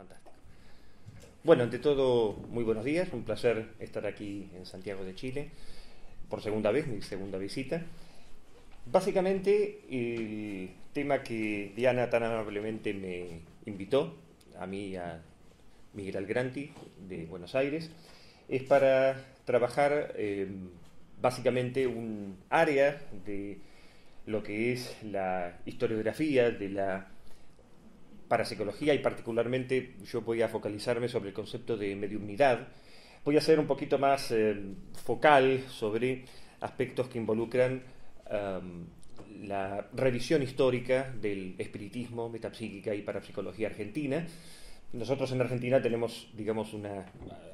fantástico. Bueno, ante todo, muy buenos días, un placer estar aquí en Santiago de Chile, por segunda vez, mi segunda visita. Básicamente, el tema que Diana tan amablemente me invitó, a mí y a Miguel Algranti, de Buenos Aires, es para trabajar básicamente un área de lo que es la historiografía de la parapsicología, y particularmente yo voy a focalizarme sobre el concepto de mediumnidad. Voy a ser un poquito más focal sobre aspectos que involucran la revisión histórica del espiritismo, metapsíquica y parapsicología argentina. Nosotros en Argentina tenemos, digamos,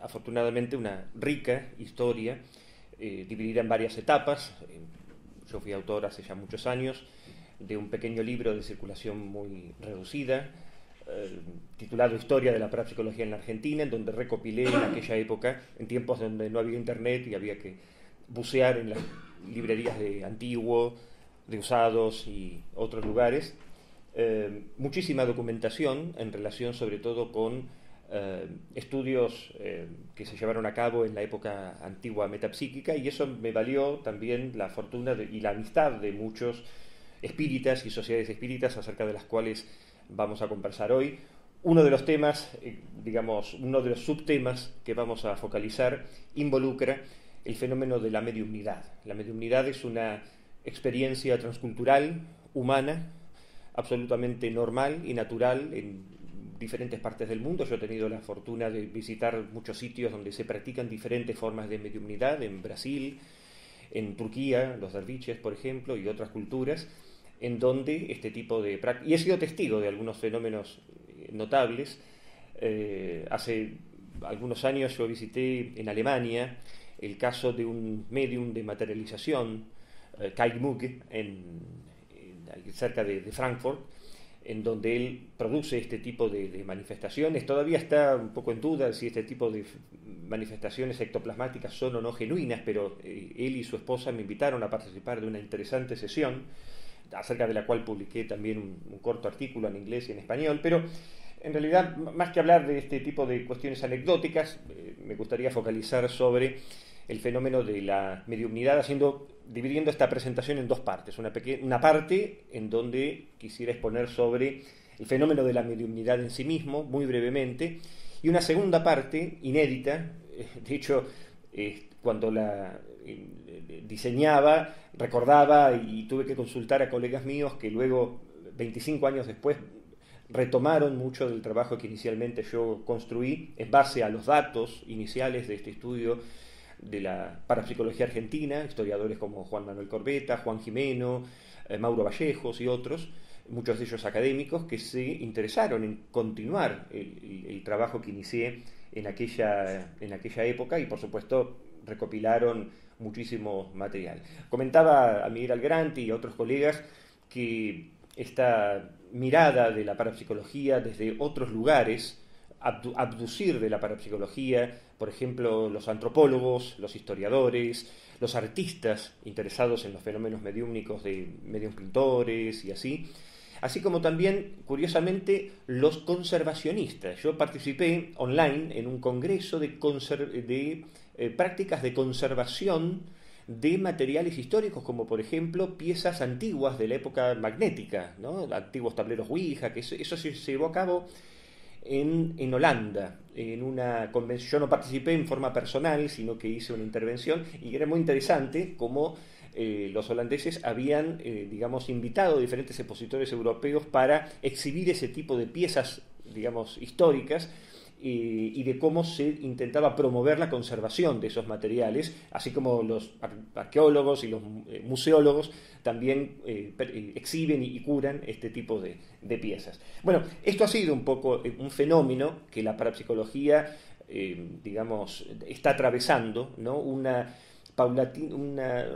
afortunadamente una rica historia dividida en varias etapas. Yo fui autor hace ya muchos años de un pequeño libro de circulación muy reducida, titulado Historia de la Parapsicología en la Argentina, en donde recopilé en aquella época, en tiempos donde no había internet y había que bucear en las librerías de antiguo, de usados y otros lugares, muchísima documentación en relación sobre todo con estudios que se llevaron a cabo en la época antigua metapsíquica, y eso me valió también la fortuna y la amistad de muchos espíritas y sociedades espíritas acerca de las cuales vamos a conversar hoy. Uno de los temas, digamos, uno de los subtemas que vamos a focalizar involucra el fenómeno de la mediumnidad. La mediumnidad es una experiencia transcultural, humana, absolutamente normal y natural en diferentes partes del mundo. Yo he tenido la fortuna de visitar muchos sitios donde se practican diferentes formas de mediumnidad, en Brasil, en Turquía, los derviches, por ejemplo, y otras culturas, en donde este tipo de prácticas... Y he sido testigo de algunos fenómenos notables. Hace algunos años yo visité en Alemania el caso de un medium de materialización, Kai Mugg, cerca de Frankfurt, en donde él produce este tipo de manifestaciones. Todavía está un poco en duda si este tipo de manifestaciones ectoplasmáticas son o no genuinas, pero él y su esposa me invitaron a participar de una interesante sesión, acerca de la cual publiqué también un corto artículo en inglés y en español. Pero en realidad, más que hablar de este tipo de cuestiones anecdóticas, me gustaría focalizar sobre el fenómeno de la mediumnidad, dividiendo esta presentación en dos partes. Una parte en donde quisiera exponer sobre el fenómeno de la mediumnidad en sí mismo, muy brevemente, y una segunda parte inédita. De hecho, cuando la diseñaba, recordaba y tuve que consultar a colegas míos que luego, 25 años después, retomaron mucho del trabajo que inicialmente yo construí en base a los datos iniciales de este estudio de la parapsicología argentina, historiadores como Juan Manuel Corbeta, Juan Gimeno, Mauro Vallejos y otros, muchos de ellos académicos, que se interesaron en continuar el trabajo que inicié en aquella época, y por supuesto recopilaron muchísimo material. Comentaba a Miguel Algranti y a otros colegas que esta mirada de la parapsicología desde otros lugares, abducir de la parapsicología, por ejemplo, los antropólogos, los historiadores, los artistas interesados en los fenómenos mediúmnicos de medios pintores y así como también, curiosamente, los conservacionistas. Yo participé online en un congreso de prácticas de conservación de materiales históricos, como por ejemplo piezas antiguas de la época magnética, ¿no? Antiguos tableros Ouija, que eso se llevó a cabo en Holanda, en una convención. Yo no participé en forma personal, sino que hice una intervención, y era muy interesante cómo los holandeses habían, digamos, invitado a diferentes expositores europeos para exhibir ese tipo de piezas, digamos, históricas, y de cómo se intentaba promover la conservación de esos materiales, así como los arqueólogos y los museólogos también exhiben y curan este tipo de piezas. Bueno, esto ha sido un poco un fenómeno que la parapsicología, digamos, está atravesando, ¿no? Una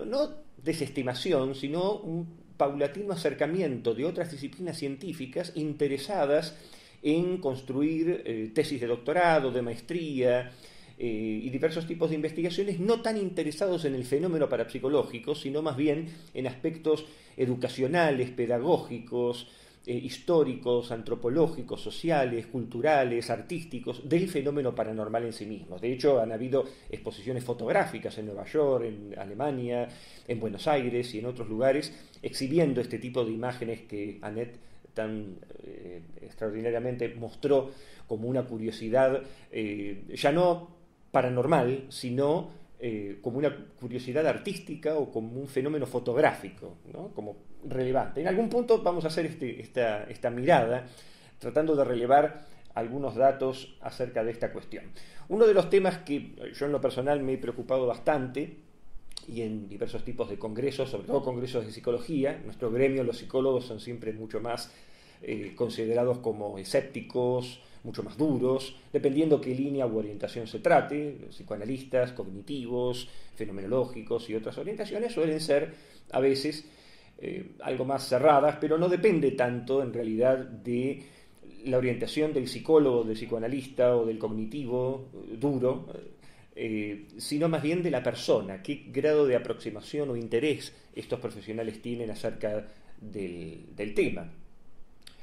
no desestimación, sino un paulatino acercamiento de otras disciplinas científicas interesadas en construir tesis de doctorado, de maestría y diversos tipos de investigaciones, no tan interesados en el fenómeno parapsicológico, sino más bien en aspectos educacionales, pedagógicos, históricos, antropológicos, sociales, culturales, artísticos, del fenómeno paranormal en sí mismo. De hecho, han habido exposiciones fotográficas en Nueva York, en Alemania, en Buenos Aires y en otros lugares, exhibiendo este tipo de imágenes que Annette tan extraordinariamente mostró como una curiosidad, ya no paranormal, sino como una curiosidad artística o como un fenómeno fotográfico, ¿no? Como relevante. En algún punto vamos a hacer esta mirada tratando de relevar algunos datos acerca de esta cuestión. Uno de los temas que yo en lo personal me he preocupado bastante, y en diversos tipos de congresos, sobre todo congresos de psicología, nuestro gremio, los psicólogos, son siempre mucho más considerados como escépticos, mucho más duros, dependiendo qué línea u orientación se trate. Los psicoanalistas, cognitivos, fenomenológicos y otras orientaciones suelen ser a veces algo más cerradas, pero no depende tanto en realidad de la orientación del psicólogo, del psicoanalista o del cognitivo duro, sino más bien de la persona, qué grado de aproximación o interés estos profesionales tienen acerca del tema.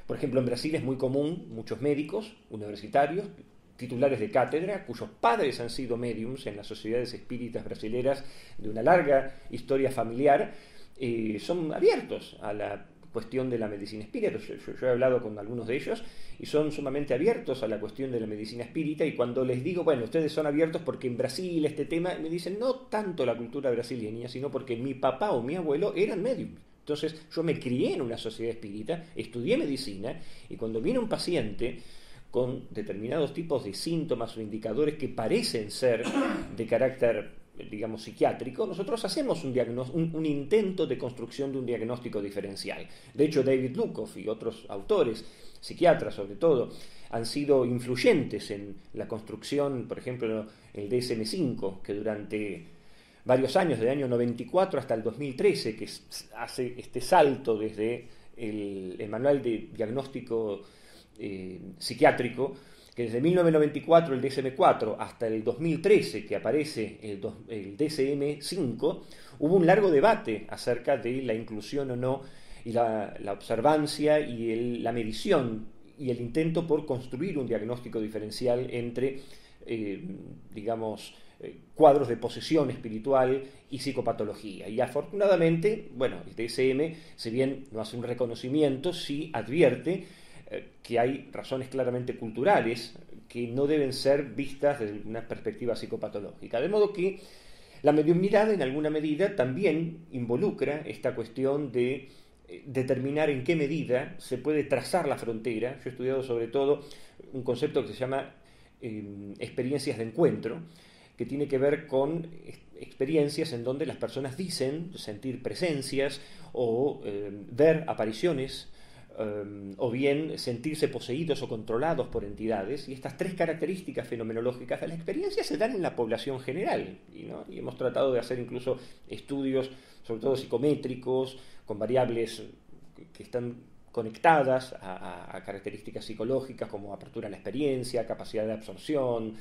Por ejemplo, en Brasil es muy común muchos médicos universitarios, titulares de cátedra, cuyos padres han sido médiums en las sociedades espíritas brasileras de una larga historia familiar, son abiertos a la cuestión de la medicina espírita. Yo he hablado con algunos de ellos y son sumamente abiertos a la cuestión de la medicina espírita, y cuando les digo, bueno, ustedes son abiertos porque en Brasil este tema, me dicen, no tanto la cultura brasileña, sino porque mi papá o mi abuelo eran médiums. Entonces yo me crié en una sociedad espírita, estudié medicina, y cuando viene un paciente con determinados tipos de síntomas o indicadores que parecen ser de carácter, digamos, psiquiátrico, nosotros hacemos un intento de construcción de un diagnóstico diferencial. De hecho, David Lukoff y otros autores, psiquiatras sobre todo, han sido influyentes en la construcción, por ejemplo, el DSM-5, que durante varios años, del año 94 hasta el 2013, que hace este salto desde el manual de diagnóstico psiquiátrico, que desde 1994 el DSM-4 hasta el 2013 que aparece el DSM-5, hubo un largo debate acerca de la inclusión o no, y la observancia y la medición y el intento por construir un diagnóstico diferencial entre, digamos, cuadros de posesión espiritual y psicopatología. Y afortunadamente, bueno, el DSM, si bien no hace un reconocimiento, sí advierte que hay razones claramente culturales que no deben ser vistas desde una perspectiva psicopatológica. De modo que la mediumnidad en alguna medida también involucra esta cuestión de determinar en qué medida se puede trazar la frontera. Yo he estudiado sobre todo un concepto que se llama experiencias de encuentro, que tiene que ver con experiencias en donde las personas dicen sentir presencias o ver apariciones, o bien sentirse poseídos o controlados por entidades, y estas tres características fenomenológicas de la experiencia se dan en la población general, y hemos tratado de hacer incluso estudios, sobre todo psicométricos, con variables que están conectadas a características psicológicas como apertura a la experiencia, capacidad de absorción,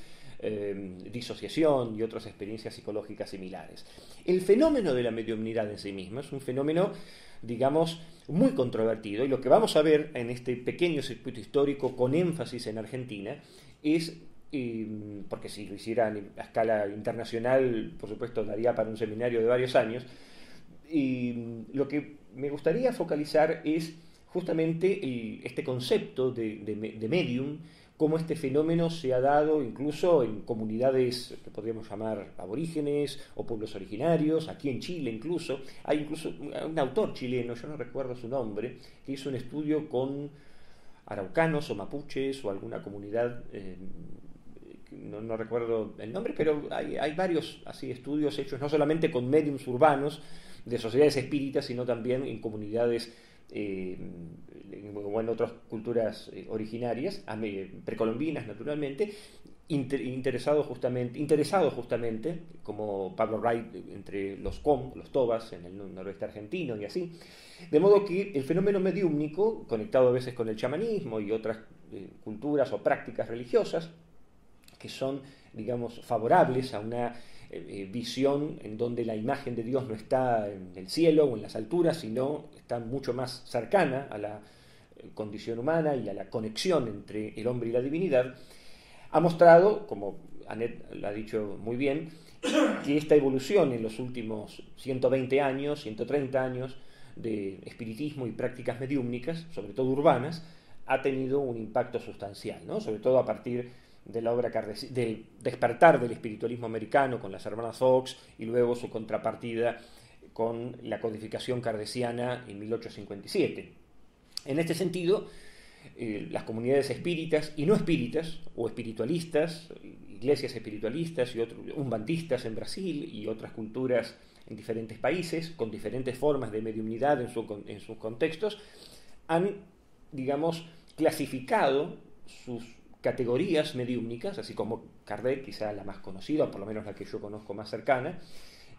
disociación y otras experiencias psicológicas similares. El fenómeno de la mediumnidad en sí mismo es un fenómeno, digamos, muy controvertido, y lo que vamos a ver en este pequeño circuito histórico con énfasis en Argentina es, porque si lo hiciera a escala internacional, por supuesto daría para un seminario de varios años, y lo que me gustaría focalizar es justamente este concepto de medium, cómo este fenómeno se ha dado incluso en comunidades que podríamos llamar aborígenes o pueblos originarios, aquí en Chile incluso. Hay incluso un autor chileno, yo no recuerdo su nombre, que hizo un estudio con araucanos o mapuches o alguna comunidad, no recuerdo el nombre, pero hay varios así estudios hechos no solamente con médiums urbanos de sociedades espíritas, sino también en comunidades o en otras culturas originarias, precolombinas naturalmente, interesados justamente, como Pablo Wright, entre los tobas en el noroeste argentino y así. De modo que el fenómeno mediúmnico, conectado a veces con el chamanismo y otras culturas o prácticas religiosas, que son, digamos, favorables a una visión en donde la imagen de Dios no está en el cielo o en las alturas, sino está mucho más cercana a la condición humana y a la conexión entre el hombre y la divinidad, ha mostrado, como Annette lo ha dicho muy bien, que esta evolución en los últimos 120 años, 130 años de espiritismo y prácticas mediúmnicas, sobre todo urbanas, ha tenido un impacto sustancial, ¿no? Sobre todo a partir de la obra del despertar del espiritualismo americano con las hermanas Fox y luego su contrapartida con la codificación kardeciana en 1857. En este sentido, las comunidades espíritas y no espíritas, o espiritualistas, iglesias espiritualistas y umbandistas en Brasil y otras culturas en diferentes países, con diferentes formas de mediumnidad en sus contextos, han, digamos, clasificado sus categorías mediúmnicas, así como Kardec, quizá la más conocida, o por lo menos la que yo conozco más cercana,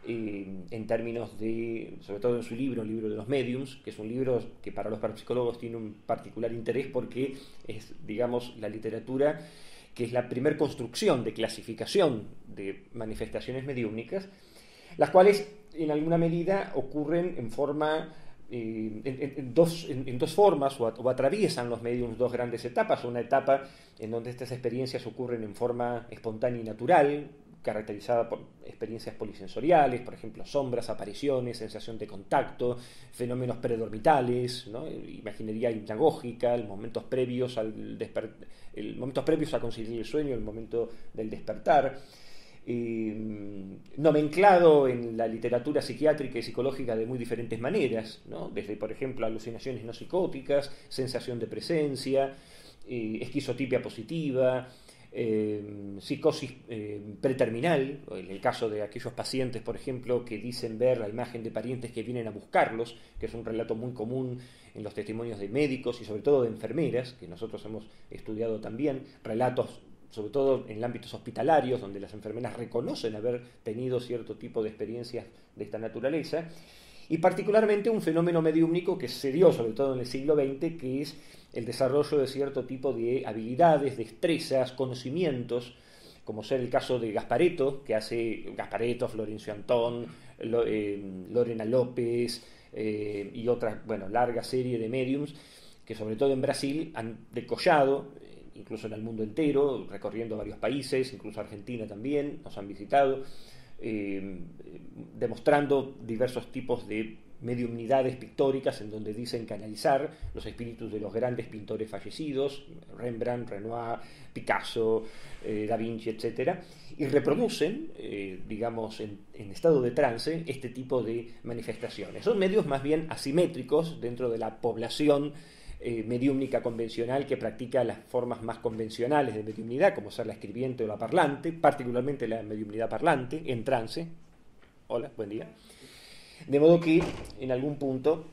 en términos de, sobre todo en su libro, el libro de los mediums, que es un libro que para los parapsicólogos tiene un particular interés porque es, digamos, la literatura que es la primer construcción de clasificación de manifestaciones mediúmnicas, las cuales en alguna medida ocurren en forma en dos formas o atraviesan los mediums dos grandes etapas. Una etapa en donde estas experiencias ocurren en forma espontánea y natural, caracterizada por experiencias polisensoriales, por ejemplo, sombras, apariciones, sensación de contacto, fenómenos predormitales, ¿no? Imaginería hipnagógica, momentos previos momentos previos a conciliar el sueño, el momento del despertar. Nomenclado en la literatura psiquiátrica y psicológica de muy diferentes maneras, ¿no? Desde, por ejemplo, alucinaciones no psicóticas, sensación de presencia, esquizotipia positiva, psicosis preterminal, en el caso de aquellos pacientes, por ejemplo, que dicen ver la imagen de parientes que vienen a buscarlos, que es un relato muy común en los testimonios de médicos y sobre todo de enfermeras, que nosotros hemos estudiado también, relatos sobre todo en ámbitos hospitalarios, donde las enfermeras reconocen haber tenido cierto tipo de experiencias de esta naturaleza, y particularmente un fenómeno mediúmnico que se dio sobre todo en el siglo XX, que es el desarrollo de cierto tipo de habilidades, destrezas, conocimientos, como ser el caso de Gasparetto, que hace Gasparetto, Florencio Antón, Lorena López y otra, larga serie de mediums que sobre todo en Brasil han decollado, incluso en el mundo entero, recorriendo varios países, incluso Argentina también, nos han visitado, demostrando diversos tipos de mediumnidades pictóricas en donde dicen canalizar los espíritus de los grandes pintores fallecidos, Rembrandt, Renoir, Picasso, Da Vinci, etc., y reproducen, digamos, en estado de trance, este tipo de manifestaciones. Son medios más bien asimétricos dentro de la población mediúmnica convencional que practica las formas más convencionales de mediumnidad, como ser la escribiente o la parlante, particularmente la mediumnidad parlante, en trance. Hola, buen día. De modo que, en algún punto,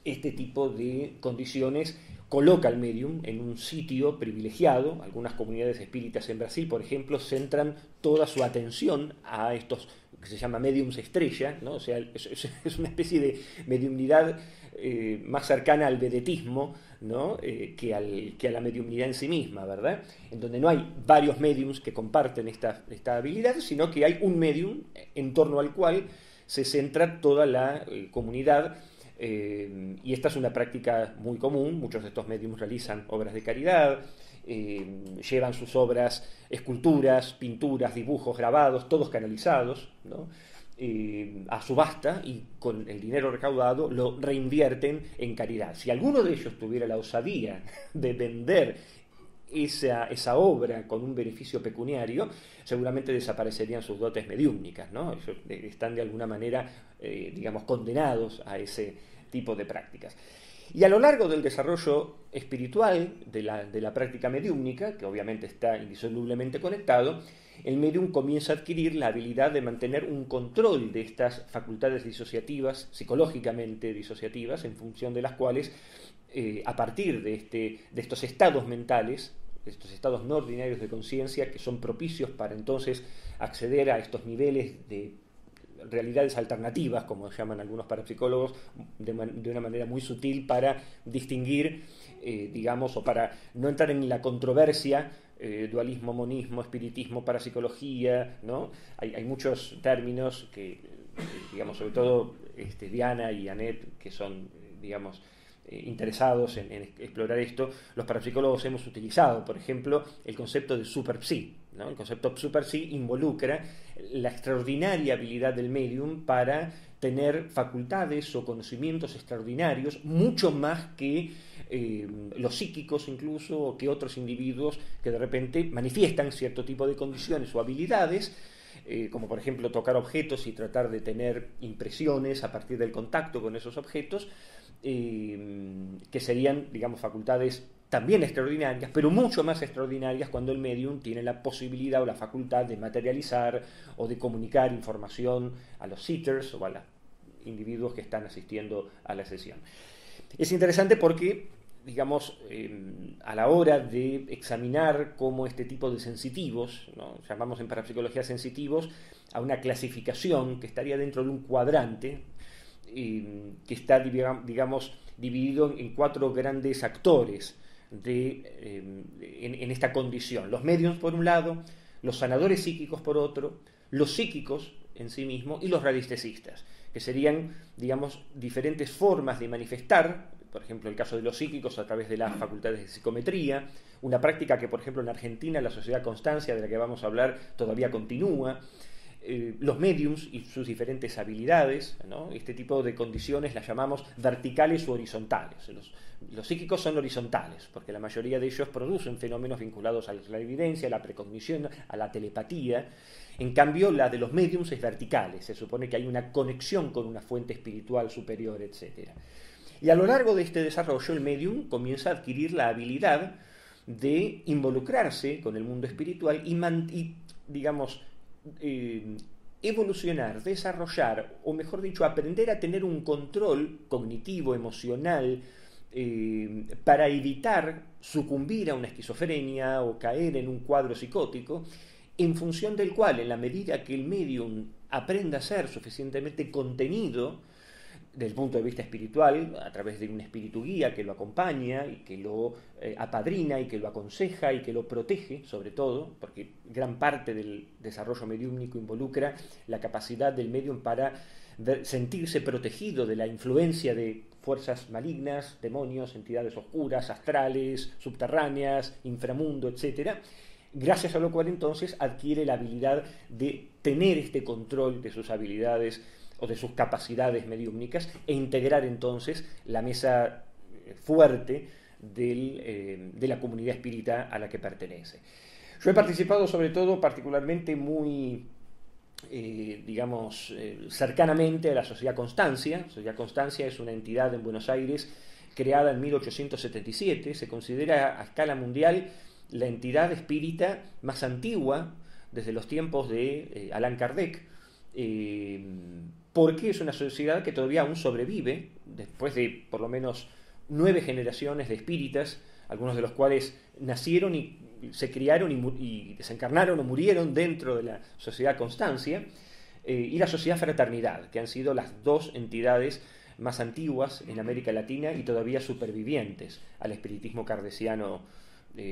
este tipo de condiciones coloca al medium en un sitio privilegiado. Algunas comunidades espíritas en Brasil, por ejemplo, centran toda su atención a estos que se llama mediums estrella, ¿no? O sea, es una especie de mediumnidad más cercana al vedetismo, ¿no? que a la mediumnidad en sí misma, ¿verdad? En donde no hay varios mediums que comparten esta habilidad, sino que hay un medium en torno al cual se centra toda la comunidad, y esta es una práctica muy común. Muchos de estos mediums realizan obras de caridad, llevan sus obras, esculturas, pinturas, dibujos, grabados, todos canalizados, ¿no? A subasta, y con el dinero recaudado lo reinvierten en caridad. Si alguno de ellos tuviera la osadía de vender esa obra con un beneficio pecuniario, seguramente desaparecerían sus dotes mediúmnicas, ¿no? Ellos están de alguna manera, digamos, condenados a ese tipo de prácticas. Y a lo largo del desarrollo espiritual de la práctica mediúmnica, que obviamente está indisolublemente conectado, el medium comienza a adquirir la habilidad de mantener un control de estas facultades disociativas, psicológicamente disociativas, en función de las cuales, a partir de estos estados mentales, de estos estados no ordinarios de conciencia, que son propicios para entonces acceder a estos niveles de realidades alternativas, como llaman algunos parapsicólogos, de una manera muy sutil para distinguir, digamos, o para no entrar en la controversia, dualismo, monismo, espiritismo, parapsicología, ¿no? Hay muchos términos que, digamos, sobre todo Diana y Annette, que son, digamos, interesados en explorar esto, los parapsicólogos hemos utilizado, por ejemplo, el concepto de super-psi, ¿no? El concepto super-psi involucra la extraordinaria habilidad del medium para tener facultades o conocimientos extraordinarios, mucho más que los psíquicos incluso, o que otros individuos que de repente manifiestan cierto tipo de condiciones o habilidades, como por ejemplo tocar objetos y tratar de tener impresiones a partir del contacto con esos objetos, que serían, digamos, facultades también extraordinarias, pero mucho más extraordinarias cuando el medium tiene la posibilidad o la facultad de materializar o de comunicar información a los sitters o a los individuos que están asistiendo a la sesión. Es interesante porque, digamos, a la hora de examinar cómo este tipo de sensitivos, ¿no? Llamamos en parapsicología sensitivos a una clasificación que estaría dentro de un cuadrante, que está, digamos, dividido en 4 grandes actores en esta condición. Los mediums por un lado, los sanadores psíquicos por otro, los psíquicos en sí mismos y los radiestesistas, que serían, digamos, diferentes formas de manifestar, por ejemplo, el caso de los psíquicos a través de las facultades de psicometría, una práctica que, por ejemplo, en Argentina, la Sociedad Constancia, de la que vamos a hablar, todavía continúa. Los mediums y sus diferentes habilidades, ¿no? Este tipo de condiciones las llamamos verticales u horizontales. Los psíquicos son horizontales, porque la mayoría de ellos producen fenómenos vinculados a la evidencia, a la precognición, a la telepatía. En cambio, la de los mediums es vertical, se supone que hay una conexión con una fuente espiritual superior, etc. Y a lo largo de este desarrollo, el medium comienza a adquirir la habilidad de involucrarse con el mundo espiritual y digamos, evolucionar, desarrollar, o mejor dicho, aprender a tener un control cognitivo, emocional, para evitar sucumbir a una esquizofrenia o caer en un cuadro psicótico, en función del cual, en la medida que el medium aprenda a ser suficientemente contenido desde el punto de vista espiritual, a través de un espíritu guía que lo acompaña y que lo apadrina y que lo aconseja y que lo protege, sobre todo, porque gran parte del desarrollo mediúmnico involucra la capacidad del medium para sentirse protegido de la influencia de fuerzas malignas, demonios, entidades oscuras, astrales, subterráneas, inframundo, etc., gracias a lo cual entonces adquiere la habilidad de tener este control de sus habilidades o de sus capacidades mediúmnicas e integrar entonces la mesa fuerte de la comunidad espírita a la que pertenece. Yo he participado sobre todo particularmente muy, cercanamente a la Sociedad Constancia. La Sociedad Constancia es una entidad en Buenos Aires creada en 1877, se considera a escala mundial la entidad espírita más antigua desde los tiempos de Allan Kardec, porque es una sociedad que todavía aún sobrevive después de por lo menos 9 generaciones de espíritas, algunos de los cuales nacieron y se criaron y desencarnaron o murieron dentro de la Sociedad Constancia, y la Sociedad Fraternidad, que han sido las 2 entidades más antiguas en América Latina y todavía supervivientes al espiritismo kardeciano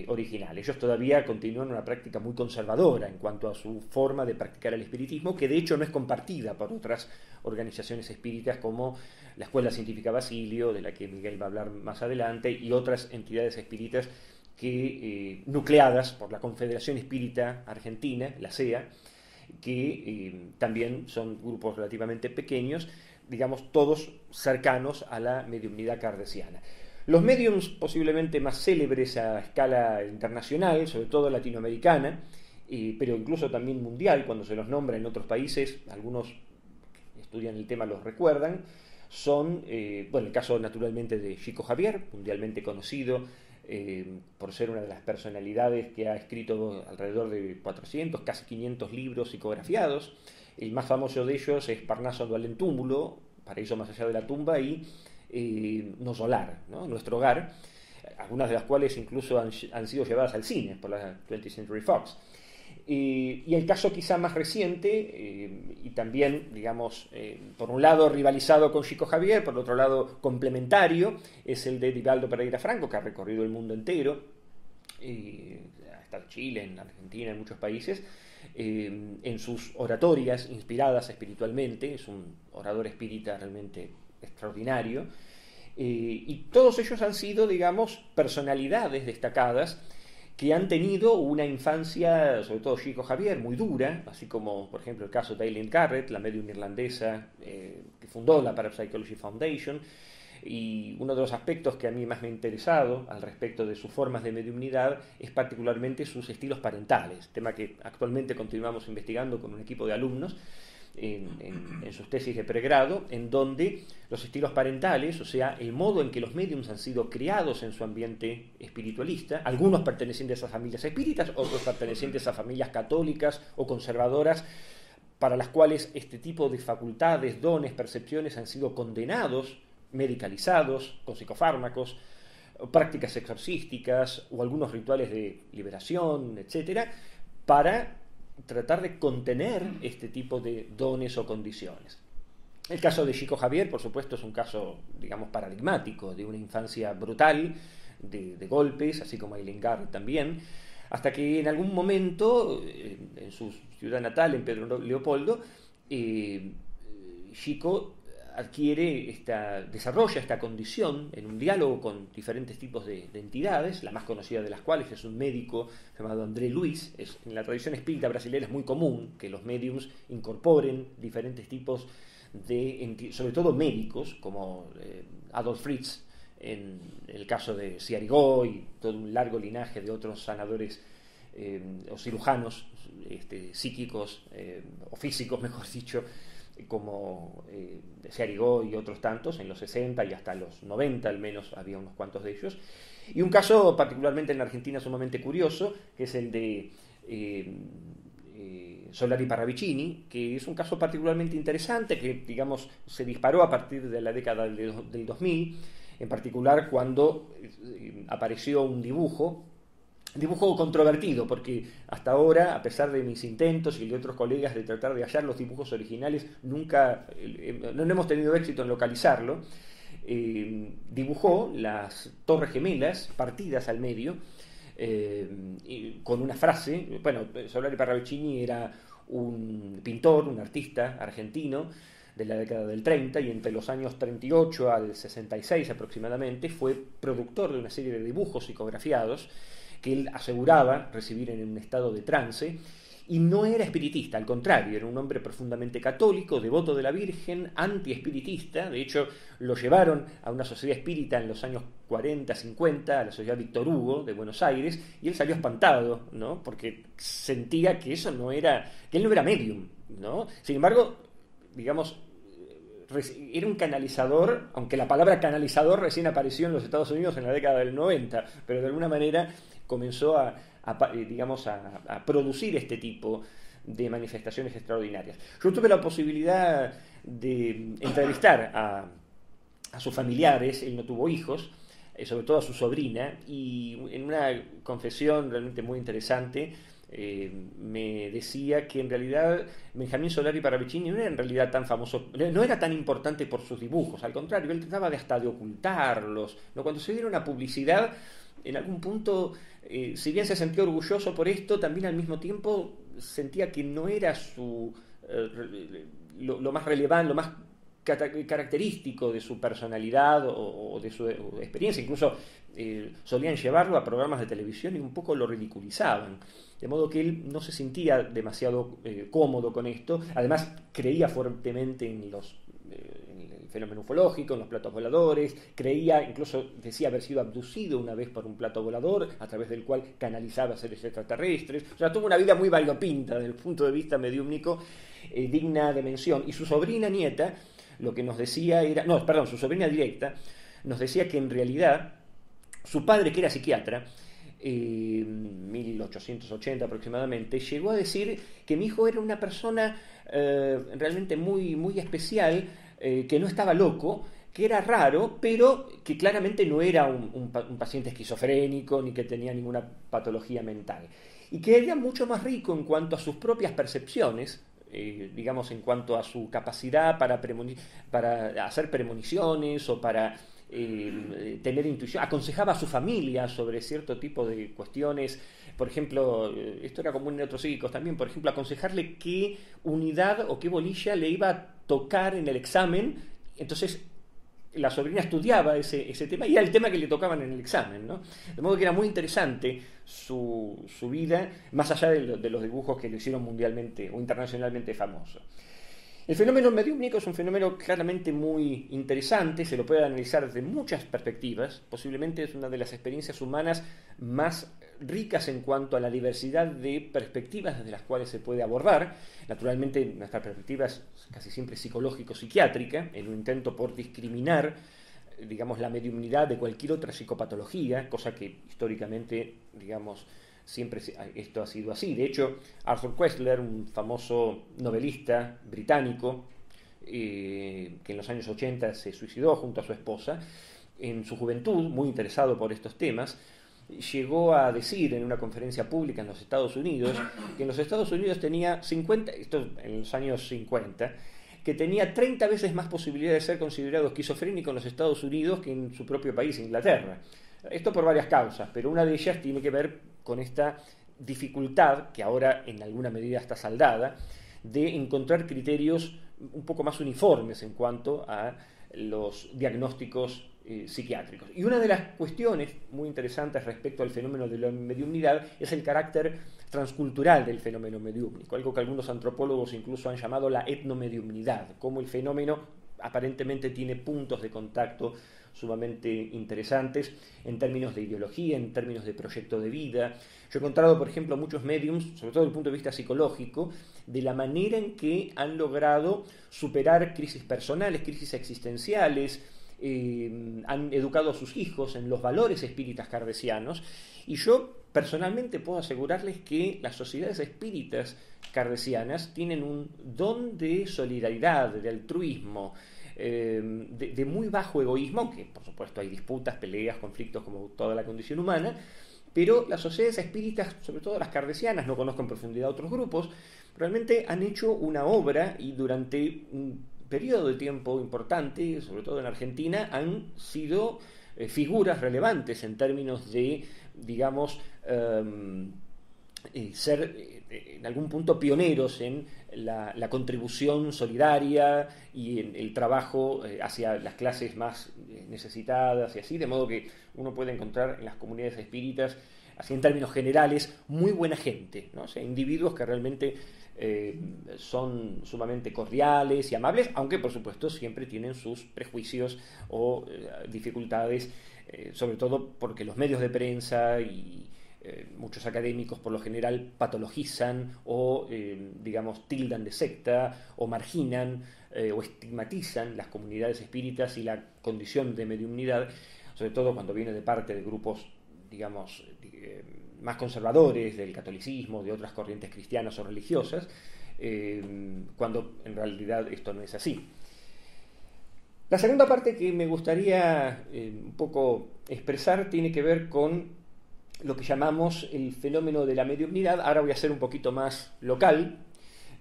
original. Ellos todavía continúan una práctica muy conservadora en cuanto a su forma de practicar el espiritismo, que de hecho no es compartida por otras organizaciones espíritas como la Escuela Científica Basilio, de la que Miguel va a hablar más adelante, y otras entidades espíritas que, nucleadas por la Confederación Espírita Argentina, la CEA, que también son grupos relativamente pequeños, digamos todos cercanos a la mediunidad kardeciana. Los mediums posiblemente más célebres a escala internacional, sobre todo latinoamericana, pero incluso también mundial, cuando se los nombra en otros países, algunos que estudian el tema los recuerdan, son, el caso naturalmente de Chico Xavier, mundialmente conocido por ser una de las personalidades que ha escrito alrededor de 400, casi 500 libros psicografiados. El más famoso de ellos es Parnaso ando al túmulo, Paraíso más allá de la tumba, y Nosolar, ¿no? Nuestro hogar, algunas de las cuales incluso han sido llevadas al cine por la 20th Century Fox. Y el caso quizá más reciente, y también, digamos, por un lado rivalizado con Chico Xavier, por otro lado complementario, es el de Divaldo Pereira Franco, que ha recorrido el mundo entero, ha estado en Chile, en Argentina, en muchos países, en sus oratorias inspiradas espiritualmente. Es un orador espírita realmente extraordinario, Y todos ellos han sido, digamos, personalidades destacadas que han tenido una infancia, sobre todo Chico Xavier, muy dura, así como, por ejemplo, el caso de Eileen Garrett, la medium irlandesa que fundó la Parapsychology Foundation. Y uno de los aspectos que a mí más me ha interesado al respecto de sus formas de mediumnidad es particularmente sus estilos parentales, tema que actualmente continuamos investigando con un equipo de alumnos en sus tesis de pregrado, en donde los estilos parentales, o sea, el modo en que los mediums han sido criados en su ambiente espiritualista, algunos pertenecientes a familias espíritas, otros pertenecientes a familias católicas o conservadoras, para las cuales este tipo de facultades, dones, percepciones han sido condenados, medicalizados, con psicofármacos, prácticas exorcísticas o algunos rituales de liberación, etcétera, para tratar de contener este tipo de dones o condiciones. El caso de Chico Xavier, por supuesto, es un caso, digamos, paradigmático de una infancia brutal, de golpes, así como Eileen Garrett también, hasta que en algún momento, en su ciudad natal, en Pedro Leopoldo, Chico desarrolla esta condición en un diálogo con diferentes tipos de entidades, la más conocida de las cuales es un médico llamado André Luiz. En la tradición espírita brasileña es muy común que los médiums incorporen diferentes tipos sobre todo médicos, como Adolf Fritz, en el caso de Ciarigó y todo un largo linaje de otros sanadores o cirujanos psíquicos o físicos, mejor dicho, como Ciarigó y otros tantos, en los 60 y hasta los 90 al menos había unos cuantos de ellos. Y un caso particularmente en la Argentina sumamente curioso, que es el de Solari Parravicini, que es un caso particularmente interesante, que digamos se disparó a partir de la década del 2000, en particular cuando apareció un dibujo controvertido, porque hasta ahora, a pesar de mis intentos y de otros colegas de tratar de hallar los dibujos originales, nunca no hemos tenido éxito en localizarlo. Dibujó las Torres Gemelas partidas al medio, con una frase. Bueno, Solari Parravicini era un pintor, un artista argentino de la década del 30, y entre los años 38 al 66 aproximadamente fue productor de una serie de dibujos psicografiados que él aseguraba recibir en un estado de trance, y no era espiritista, al contrario, era un hombre profundamente católico, devoto de la Virgen, anti-espiritista. De hecho, lo llevaron a una sociedad espírita en los años 40, 50, a la Sociedad Víctor Hugo de Buenos Aires, y él salió espantado, ¿no? Porque sentía que eso no era, que él no era medium, ¿no? Sin embargo, digamos, era un canalizador, aunque la palabra canalizador recién apareció en los Estados Unidos en la década del 90, pero de alguna manera comenzó a producir este tipo de manifestaciones extraordinarias. Yo tuve la posibilidad de entrevistar a sus familiares. Él no tuvo hijos, sobre todo a su sobrina, y en una confesión realmente muy interesante me decía que en realidad Benjamín Solari Parravicini no era en realidad tan famoso, no era tan importante por sus dibujos, al contrario, él trataba hasta de ocultarlos, ¿no? Cuando se diera una publicidad, en algún punto, si bien se sentía orgulloso por esto, también al mismo tiempo sentía que no era lo más relevante, lo más característico de su personalidad o de su experiencia. Incluso solían llevarlo a programas de televisión y un poco lo ridiculizaban, de modo que él no se sentía demasiado cómodo con esto. Además, creía fuertemente en el fenómeno ufológico, en los platos voladores, incluso decía haber sido abducido una vez por un plato volador, a través del cual canalizaba seres extraterrestres. O sea, tuvo una vida muy variopinta desde el punto de vista mediúmnico, digna de mención. Y su sobrina nieta, lo que nos decía su sobrina directa, nos decía que en realidad su padre, que era psiquiatra, 1880 aproximadamente, llegó a decir que mi hijo era una persona realmente muy, muy especial, que no estaba loco, que era raro, pero que claramente no era un paciente esquizofrénico ni que tenía ninguna patología mental, y que era mucho más rico en cuanto a sus propias percepciones, digamos, en cuanto a su capacidad para hacer premoniciones o para tener intuición. Aconsejaba a su familia sobre cierto tipo de cuestiones. Por ejemplo, esto era común en otros psíquicos también, por ejemplo, aconsejarle qué unidad o qué bolilla le iba a tocar en el examen. Entonces la sobrina estudiaba ese tema y era el tema que le tocaban en el examen, ¿no? De modo que era muy interesante su vida, más allá de los dibujos que lo hicieron mundialmente o internacionalmente famoso. El fenómeno mediúmnico es un fenómeno claramente muy interesante, se lo puede analizar desde muchas perspectivas, posiblemente es una de las experiencias humanas más ricas en cuanto a la diversidad de perspectivas desde las cuales se puede abordar. Naturalmente nuestra perspectiva es casi siempre psicológico-psiquiátrica, en un intento por discriminar, digamos, la mediumnidad de cualquier otra psicopatología, cosa que históricamente, digamos, siempre esto ha sido así. De hecho, Arthur Koestler, un famoso novelista británico, que en los años 80 se suicidó junto a su esposa, en su juventud, muy interesado por estos temas, llegó a decir en una conferencia pública en los Estados Unidos que en los Estados Unidos tenía 50, esto en los años 50, que tenía 30 veces más posibilidad de ser considerado esquizofrénico en los Estados Unidos que en su propio país, Inglaterra. Esto por varias causas, pero una de ellas tiene que ver con esta dificultad, que ahora en alguna medida está saldada, de encontrar criterios un poco más uniformes en cuanto a los diagnósticos psiquiátricos. Y una de las cuestiones muy interesantes respecto al fenómeno de la mediumnidad es el carácter transcultural del fenómeno mediúmnico, algo que algunos antropólogos incluso han llamado la etnomediumnidad, como el fenómeno aparentemente tiene puntos de contacto sumamente interesantes en términos de ideología, en términos de proyecto de vida. Yo he encontrado, por ejemplo, muchos mediums, sobre todo desde el punto de vista psicológico, de la manera en que han logrado superar crisis personales, crisis existenciales, han educado a sus hijos en los valores espíritas kardecianos, y yo personalmente puedo asegurarles que las sociedades espíritas kardecianas tienen un don de solidaridad, de altruismo, de muy bajo egoísmo, aunque por supuesto hay disputas, peleas, conflictos como toda la condición humana, pero las sociedades espíritas, sobre todo las kardecianas, no conozco en profundidad otros grupos, realmente han hecho una obra y durante un periodo de tiempo importante, sobre todo en Argentina, han sido figuras relevantes en términos de, digamos, ser en algún punto pioneros en la contribución solidaria y en el trabajo hacia las clases más necesitadas y así, de modo que uno puede encontrar en las comunidades espíritas, así en términos generales, muy buena gente, ¿no? O sea, individuos que realmente son sumamente cordiales y amables, aunque por supuesto siempre tienen sus prejuicios o dificultades, sobre todo porque los medios de prensa y muchos académicos por lo general patologizan o, digamos, tildan de secta o marginan o estigmatizan las comunidades espíritas y la condición de mediumnidad, sobre todo cuando viene de parte de grupos, digamos, más conservadores del catolicismo, de otras corrientes cristianas o religiosas, cuando en realidad esto no es así. La segunda parte que me gustaría un poco expresar tiene que ver con lo que llamamos el fenómeno de la mediumnidad. Ahora voy a ser un poquito más local,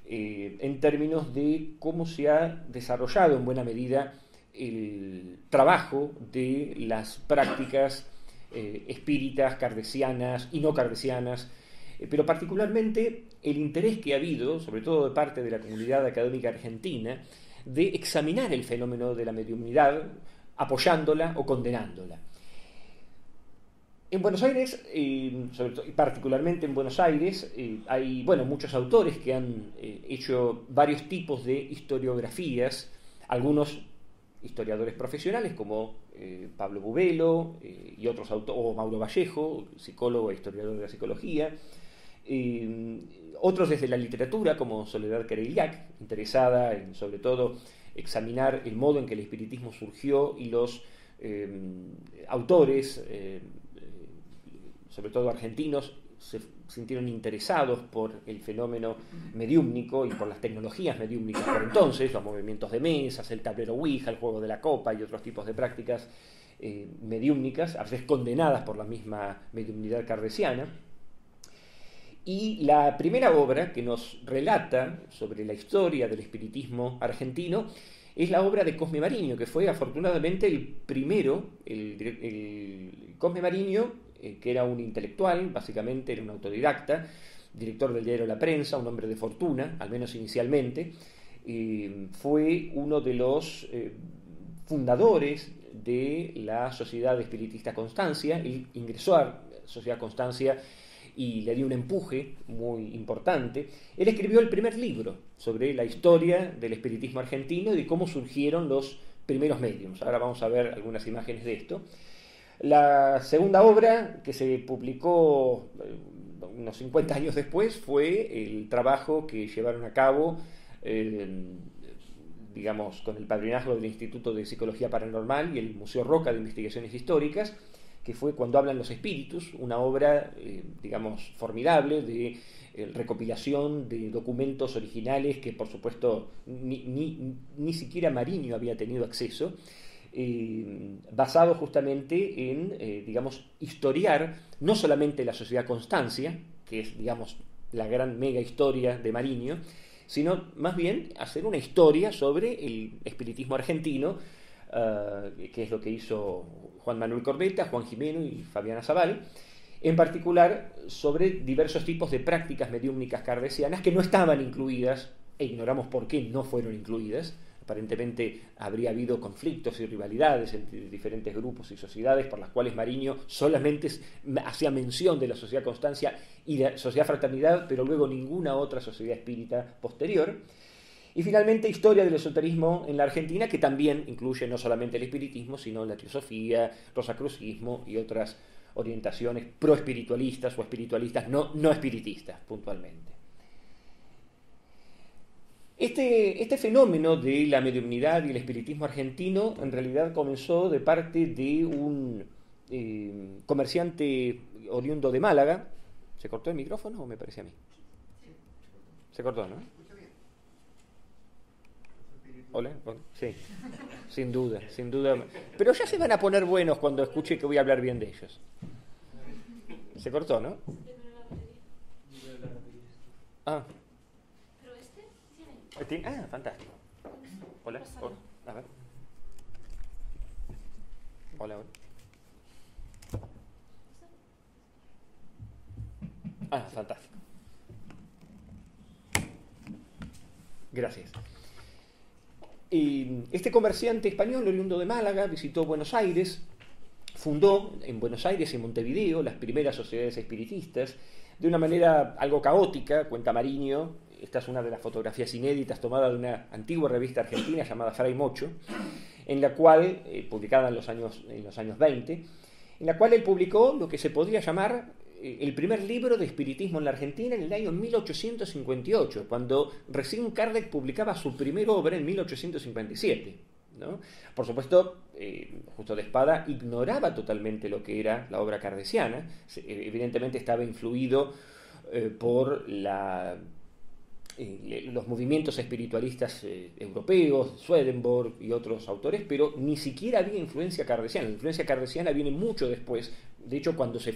en términos de cómo se ha desarrollado en buena medida el trabajo de las prácticas espíritas, kardecianas y no kardecianas, pero particularmente el interés que ha habido, sobre todo de parte de la comunidad académica argentina, de examinar el fenómeno de la mediumnidad, apoyándola o condenándola. En Buenos Aires, sobre todo, particularmente en Buenos Aires, hay muchos autores que han hecho varios tipos de historiografías, algunos historiadores profesionales como Pablo Bubelo y otros autores, o Mauro Vallejo, psicólogo e historiador de la psicología, otros desde la literatura como Soledad Kereiliak, interesada en sobre todo examinar el modo en que el espiritismo surgió y los autores, sobre todo argentinos, se sintieron interesados por el fenómeno mediúmnico y por las tecnologías mediúmnicas por entonces, los movimientos de mesas, el tablero Ouija, el juego de la copa y otros tipos de prácticas mediúmnicas, a veces condenadas por la misma mediumnidad kardeciana. Y la primera obra que nos relata sobre la historia del espiritismo argentino es la obra de Cosme Mariño, que fue afortunadamente el primero, el Cosme Mariño, que era un intelectual, básicamente era un autodidacta, director del diario La Prensa, un hombre de fortuna, al menos inicialmente, fue uno de los fundadores de la Sociedad Espiritista Constancia. Él ingresó a la Sociedad Constancia y le dio un empuje muy importante. Él escribió el primer libro sobre la historia del espiritismo argentino y de cómo surgieron los primeros mediums. Ahora vamos a ver algunas imágenes de esto. La segunda obra, que se publicó unos 50 años después, fue el trabajo que llevaron a cabo, digamos, con el padrinazgo del Instituto de Psicología Paranormal y el Museo Roca de Investigaciones Históricas, que fue Cuando hablan los espíritus, una obra, digamos, formidable de recopilación de documentos originales que, por supuesto, ni siquiera Mariño había tenido acceso, basado justamente en, digamos, historiar no solamente la Sociedad Constancia, que es, digamos, la gran mega historia de Mariño, sino más bien hacer una historia sobre el espiritismo argentino, que es lo que hizo Juan Manuel Corbetta, Juan Gimeno y Fabiana Zabal, en particular sobre diversos tipos de prácticas mediúmnicas kardecianas que no estaban incluidas, e ignoramos por qué no fueron incluidas. Aparentemente habría habido conflictos y rivalidades entre diferentes grupos y sociedades por las cuales Mariño solamente hacía mención de la Sociedad Constancia y la Sociedad Fraternidad, pero luego ninguna otra sociedad espírita posterior. Y finalmente, historia del esoterismo en la Argentina, que también incluye no solamente el espiritismo, sino la teosofía, rosacrucismo y otras orientaciones proespiritualistas o espiritualistas no espiritistas, puntualmente. Este fenómeno de la mediumnidad y el espiritismo argentino en realidad comenzó de parte de un comerciante oriundo de Málaga. ¿Se cortó el micrófono o me parece a mí? Se cortó, ¿no? Hola, sí, sin duda. Pero ya se van a poner buenos cuando escuche que voy a hablar bien de ellos. Se cortó, ¿no? Ah. Ah, fantástico. Hola. A ver. Hola. Ah, fantástico. Gracias. Este comerciante español oriundo de Málaga visitó Buenos Aires, fundó en Buenos Aires y Montevideo las primeras sociedades espiritistas de una manera algo caótica, cuenta Mariño. Esta es una de las fotografías inéditas tomada de una antigua revista argentina llamada Fray Mocho, en la cual, publicada en los años 20, en la cual él publicó lo que se podría llamar el primer libro de espiritismo en la Argentina en el año 1858, cuando recién Kardec publicaba su primera obra en 1857, ¿no? Por supuesto, Justo de Espada ignoraba totalmente lo que era la obra kardeciana. Evidentemente estaba influido por los movimientos espiritualistas europeos, Swedenborg y otros autores, pero ni siquiera había influencia kardeciana. La influencia kardeciana viene mucho después. De hecho, cuando se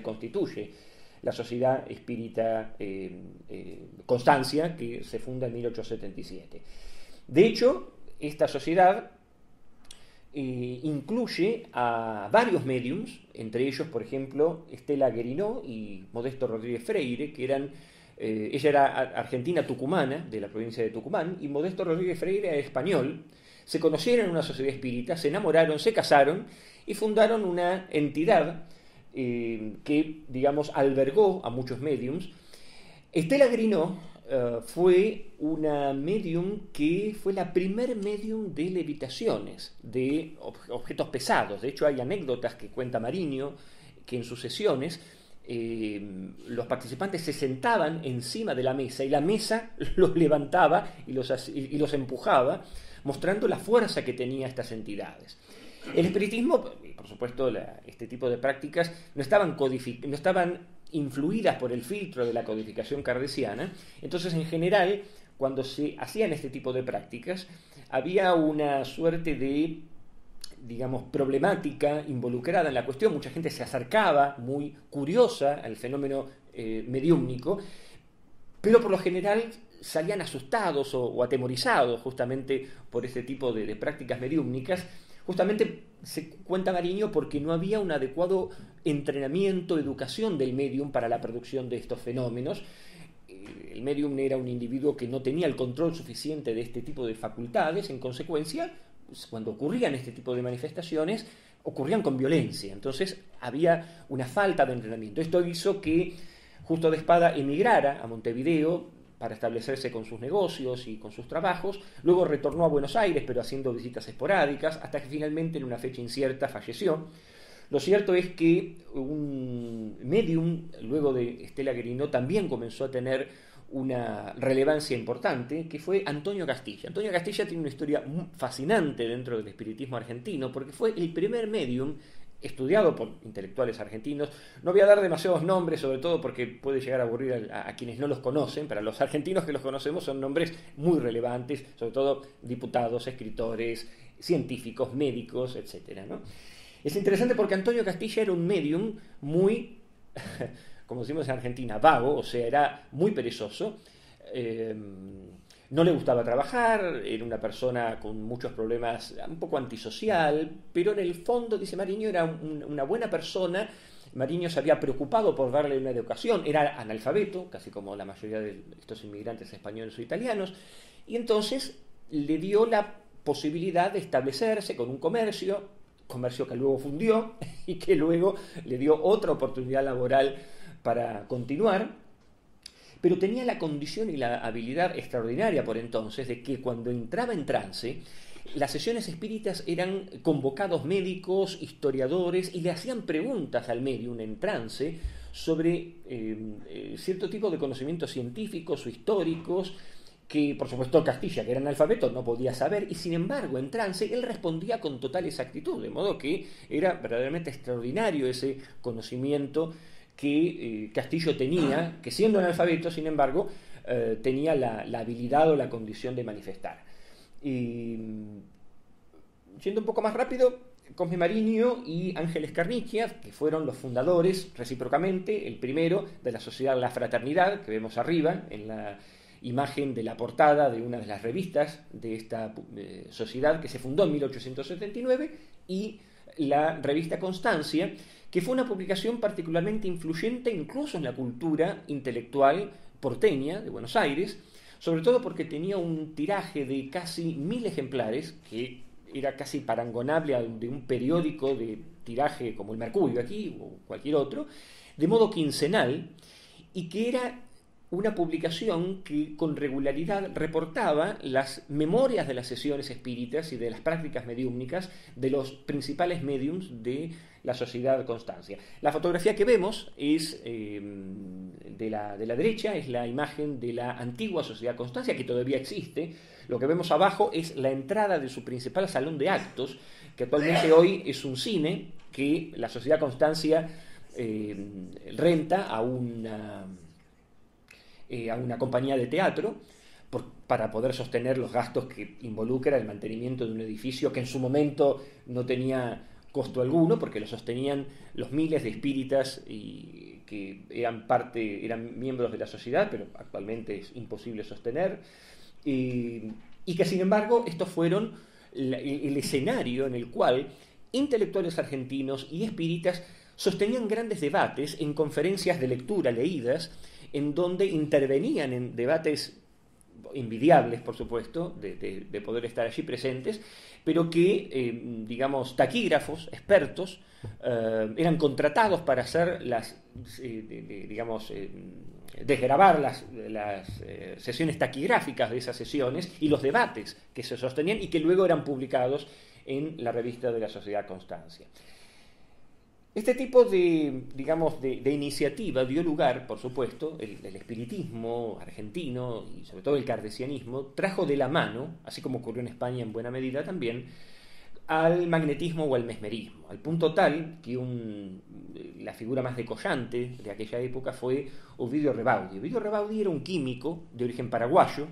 constituye la Sociedad Espírita Constancia, que se funda en 1877. De hecho, esta sociedad incluye a varios mediums, entre ellos, por ejemplo, Estela Guerinó y Modesto Rodríguez Freire, que eran... ella era argentina tucumana, de la provincia de Tucumán, y Modesto Rodríguez Freire era español. Se conocieron en una sociedad espírita, se enamoraron, se casaron y fundaron una entidad que, digamos, albergó a muchos mediums. Estela Guerinó fue una medium que fue la primer medium de levitaciones, de objetos pesados. De hecho, hay anécdotas que cuenta Mariño, que en sus sesiones los participantes se sentaban encima de la mesa y la mesa los levantaba y los empujaba, mostrando la fuerza que tenían estas entidades. El espiritismo, por supuesto, este tipo de prácticas no estaban influidas por el filtro de la codificación kardeciana. Entonces, en general, cuando se hacían este tipo de prácticas, había una suerte de, digamos, problemática involucrada en la cuestión. Mucha gente se acercaba muy curiosa al fenómeno mediúmnico, pero por lo general salían asustados o atemorizados justamente por este tipo de prácticas mediúmnicas. Justamente se cuenta Mariño porque no había un adecuado entrenamiento, educación del medium para la producción de estos fenómenos. El medium era un individuo que no tenía el control suficiente de este tipo de facultades, en consecuencia cuando ocurrían este tipo de manifestaciones, ocurrían con violencia. Entonces había una falta de entrenamiento. Esto hizo que Justo de Espada emigrara a Montevideo para establecerse con sus negocios y con sus trabajos. Luego retornó a Buenos Aires, pero haciendo visitas esporádicas, hasta que finalmente, en una fecha incierta, falleció. Lo cierto es que un medium, luego de Estela Guerino, también comenzó a tener una relevancia importante, que fue Antonio Castilla. Antonio Castilla tiene una historia fascinante dentro del espiritismo argentino, porque fue el primer medium estudiado por intelectuales argentinos. No voy a dar demasiados nombres, sobre todo porque puede llegar a aburrir a quienes no los conocen. Para los argentinos que los conocemos son nombres muy relevantes, sobre todo diputados, escritores, científicos, médicos, etcétera, ¿no? Es interesante porque Antonio Castilla era un medium muy, como decimos en Argentina, vago, o sea, era muy perezoso. No le gustaba trabajar, era una persona con muchos problemas, un poco antisocial, pero en el fondo, dice Mariño, era una buena persona. Mariño se había preocupado por darle una educación, era analfabeto, casi como la mayoría de estos inmigrantes españoles o italianos, y entonces le dio la posibilidad de establecerse con un comercio que luego fundió y que luego le dio otra oportunidad laboral para continuar. Pero tenía la condición y la habilidad extraordinaria por entonces de que cuando entraba en trance, las sesiones espíritas eran convocados médicos, historiadores, y le hacían preguntas al medium en trance sobre cierto tipo de conocimientos científicos o históricos, que por supuesto Castilla, que era analfabeto, no podía saber, y sin embargo en trance él respondía con total exactitud, de modo que era verdaderamente extraordinario ese conocimiento que Castillo tenía, que siendo analfabeto, sin embargo, tenía la habilidad o la condición de manifestar. Y yendo un poco más rápido, Cosme Mariño y Ángel Escarnicia, que fueron los fundadores recíprocamente, el primero de la sociedad La Fraternidad, que vemos arriba en la imagen de la portada de una de las revistas de esta sociedad, que se fundó en 1879, y la revista Constancia, que fue una publicación particularmente influyente incluso en la cultura intelectual porteña de Buenos Aires, sobre todo porque tenía un tiraje de casi 1000 ejemplares, que era casi parangonable al de un periódico de tiraje como el Mercurio aquí o cualquier otro, de modo quincenal, y que era una publicación que con regularidad reportaba las memorias de las sesiones espíritas y de las prácticas mediúmnicas de los principales mediums de la sociedad Constancia. La fotografía que vemos es de la derecha, es la imagen de la antigua sociedad Constancia, que todavía existe. Lo que vemos abajo es la entrada de su principal salón de actos, que actualmente hoy es un cine que la sociedad Constancia renta a una compañía de teatro para poder sostener los gastos que involucra el mantenimiento de un edificio que en su momento no tenía costo alguno, porque lo sostenían los miles de espíritas y que eran miembros de la sociedad, pero actualmente es imposible sostener, y que sin embargo estos fueron el escenario en el cual intelectuales argentinos y espíritas sostenían grandes debates en conferencias de lectura leídas, en donde intervenían en debates envidiables, por supuesto, de poder estar allí presentes, pero que, digamos, taquígrafos, expertos, eran contratados para hacer desgrabar las sesiones taquigráficas de esas sesiones y los debates que se sostenían y que luego eran publicados en la revista de la Sociedad Constancia. Este tipo de iniciativa dio lugar, por supuesto, el espiritismo argentino y sobre todo el kardecianismo trajo de la mano, así como ocurrió en España en buena medida también, al magnetismo o al mesmerismo, al punto tal que la figura más decollante de aquella época fue Ovidio Rebaudi. Ovidio Rebaudi era un químico de origen paraguayo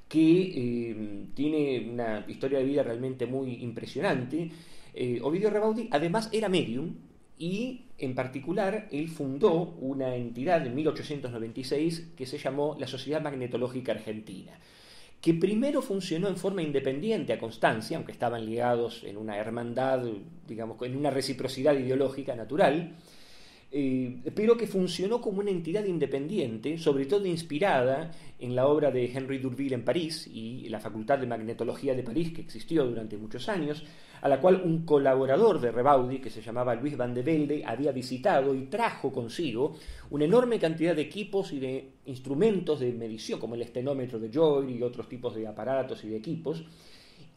que tiene una historia de vida realmente muy impresionante. Ovidio Rebaudi además era medium y en particular él fundó una entidad en 1896 que se llamó la Sociedad Magnetológica Argentina, que primero funcionó en forma independiente a Constancia, aunque estaban ligados en una hermandad, digamos, en una reciprocidad ideológica natural, pero que funcionó como una entidad independiente, sobre todo inspirada en la obra de Henry Durville en París y la Facultad de Magnetología de París, que existió durante muchos años, a la cual un colaborador de Rebaudi, que se llamaba Luis Van de Velde, había visitado y trajo consigo una enorme cantidad de equipos y de instrumentos de medición, como el estenómetro de Joule y otros tipos de aparatos y de equipos,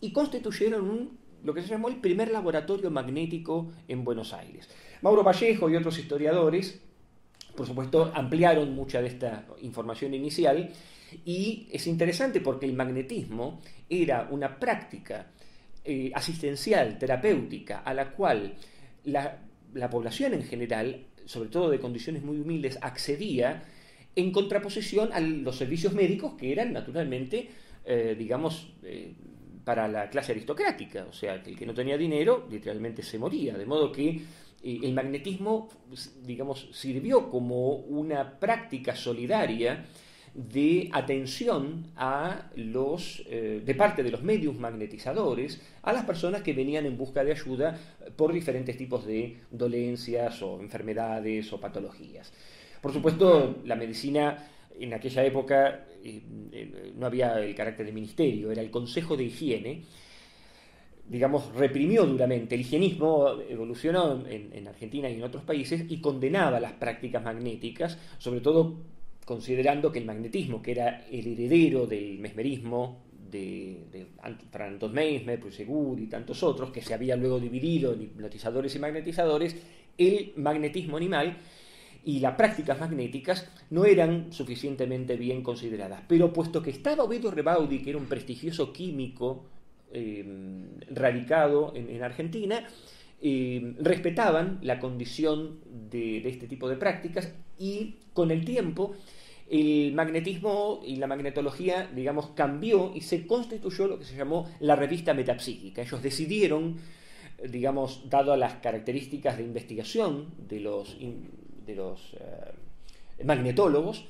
y constituyeron lo que se llamó el primer laboratorio magnético en Buenos Aires. Mauro Vallejo y otros historiadores, por supuesto, ampliaron mucha de esta información inicial, y es interesante porque el magnetismo era una práctica asistencial, terapéutica, a la cual la población en general, sobre todo de condiciones muy humildes, accedía en contraposición a los servicios médicos que eran naturalmente, para la clase aristocrática, o sea, que el que no tenía dinero literalmente se moría, de modo que el magnetismo, digamos, sirvió como una práctica solidaria de atención a de parte de los medios magnetizadores a las personas que venían en busca de ayuda por diferentes tipos de dolencias o enfermedades o patologías. Por supuesto, la medicina en aquella época no había el carácter de ministerio, era el Consejo de Higiene, digamos, reprimió duramente. El higienismo evolucionó en Argentina y en otros países y condenaba las prácticas magnéticas, sobre todo considerando que el magnetismo, que era el heredero del mesmerismo de Anton Mesmer, Prusegur y tantos otros, que se había luego dividido en hipnotizadores y magnetizadores, el magnetismo animal y las prácticas magnéticas no eran suficientemente bien consideradas. Pero puesto que estaba Ovidio Rebaudi, que era un prestigioso químico radicado en Argentina, respetaban la condición de este tipo de prácticas, y con el tiempo el magnetismo y la magnetología, digamos, cambió y se constituyó lo que se llamó la revista metapsíquica. Ellos decidieron, digamos, dado a las características de investigación de los magnetólogos,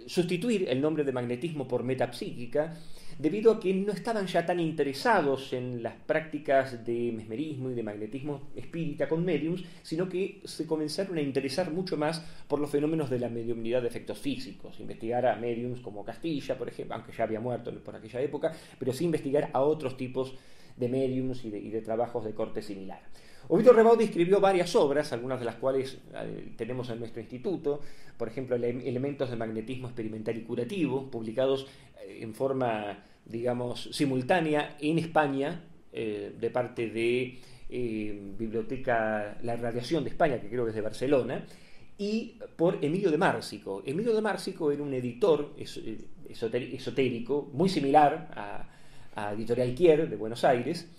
sustituir el nombre de magnetismo por metapsíquica, debido a que no estaban ya tan interesados en las prácticas de mesmerismo y de magnetismo espírita con mediums, sino que se comenzaron a interesar mucho más por los fenómenos de la mediumnidad de efectos físicos, investigar a mediums como Castilla, por ejemplo, aunque ya había muerto por aquella época, pero sí investigar a otros tipos de mediums y de trabajos de corte similar. Ovidio Rebaudi escribió varias obras, algunas de las cuales tenemos en nuestro instituto, por ejemplo, Elementos de magnetismo experimental y curativo, publicados en forma, digamos, simultánea en España, de parte de Biblioteca La Radiación de España, que creo que es de Barcelona, y por Emilio de Márcico. Emilio de Márcico era un editor esotérico, muy similar a Editorial Kier de Buenos Aires,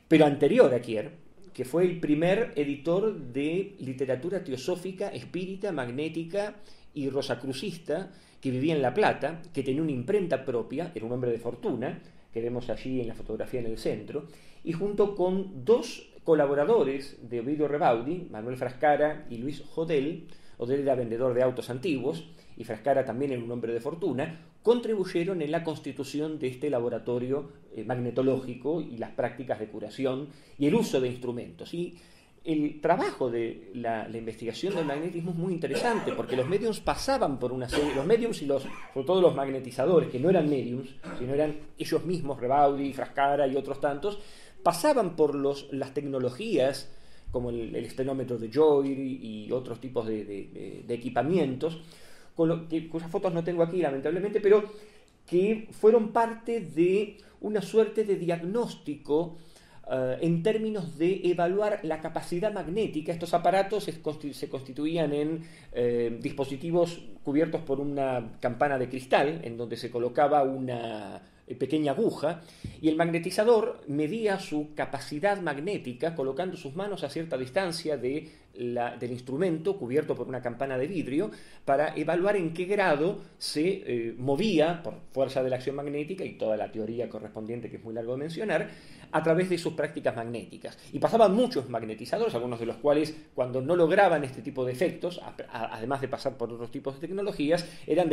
pero anterior a Kier, que fue el primer editor de literatura teosófica, espírita, magnética y rosacrucista, que vivía en La Plata, que tenía una imprenta propia, era un hombre de fortuna, que vemos allí en la fotografía en el centro, y junto con dos colaboradores de Ovidio Rebaudi, Manuel Frascara y Luis Hodel, Hodel era vendedor de autos antiguos, y Frascara también era un hombre de fortuna, contribuyeron en la constitución de este laboratorio magnetológico y las prácticas de curación y el uso de instrumentos. Y el trabajo de la investigación del magnetismo es muy interesante, porque los mediums pasaban por una serie, los mediums y sobre todo los magnetizadores, que no eran mediums, sino eran ellos mismos, Rebaudi, Frascara y otros tantos, pasaban por las tecnologías como el estenómetro de Joule y otros tipos de equipamientos, cuyas fotos no tengo aquí lamentablemente, pero que fueron parte de una suerte de diagnóstico en términos de evaluar la capacidad magnética. Estos aparatos se constituían en dispositivos cubiertos por una campana de cristal, en donde se colocaba una pequeña aguja, y el magnetizador medía su capacidad magnética colocando sus manos a cierta distancia del instrumento cubierto por una campana de vidrio, para evaluar en qué grado se movía por fuerza de la acción magnética y toda la teoría correspondiente, que es muy largo de mencionar, a través de sus prácticas magnéticas. Y pasaban muchos magnetizadores, algunos de los cuales, cuando no lograban este tipo de efectos, además de pasar por otros tipos de tecnologías, eran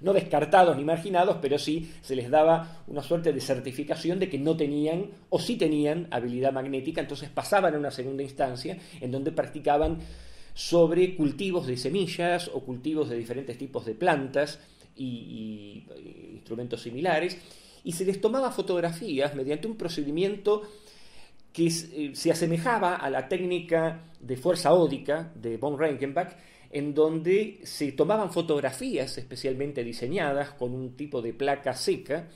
no descartados ni marginados, pero sí se les daba una suerte de certificación de que no tenían o sí tenían habilidad magnética. Entonces pasaban a una segunda instancia en donde practicaban sobre cultivos de semillas o cultivos de diferentes tipos de plantas y instrumentos similares, y se les tomaba fotografías mediante un procedimiento que se asemejaba a la técnica de fuerza ódica de von Reichenbach, en donde se tomaban fotografías especialmente diseñadas con un tipo de placa seca,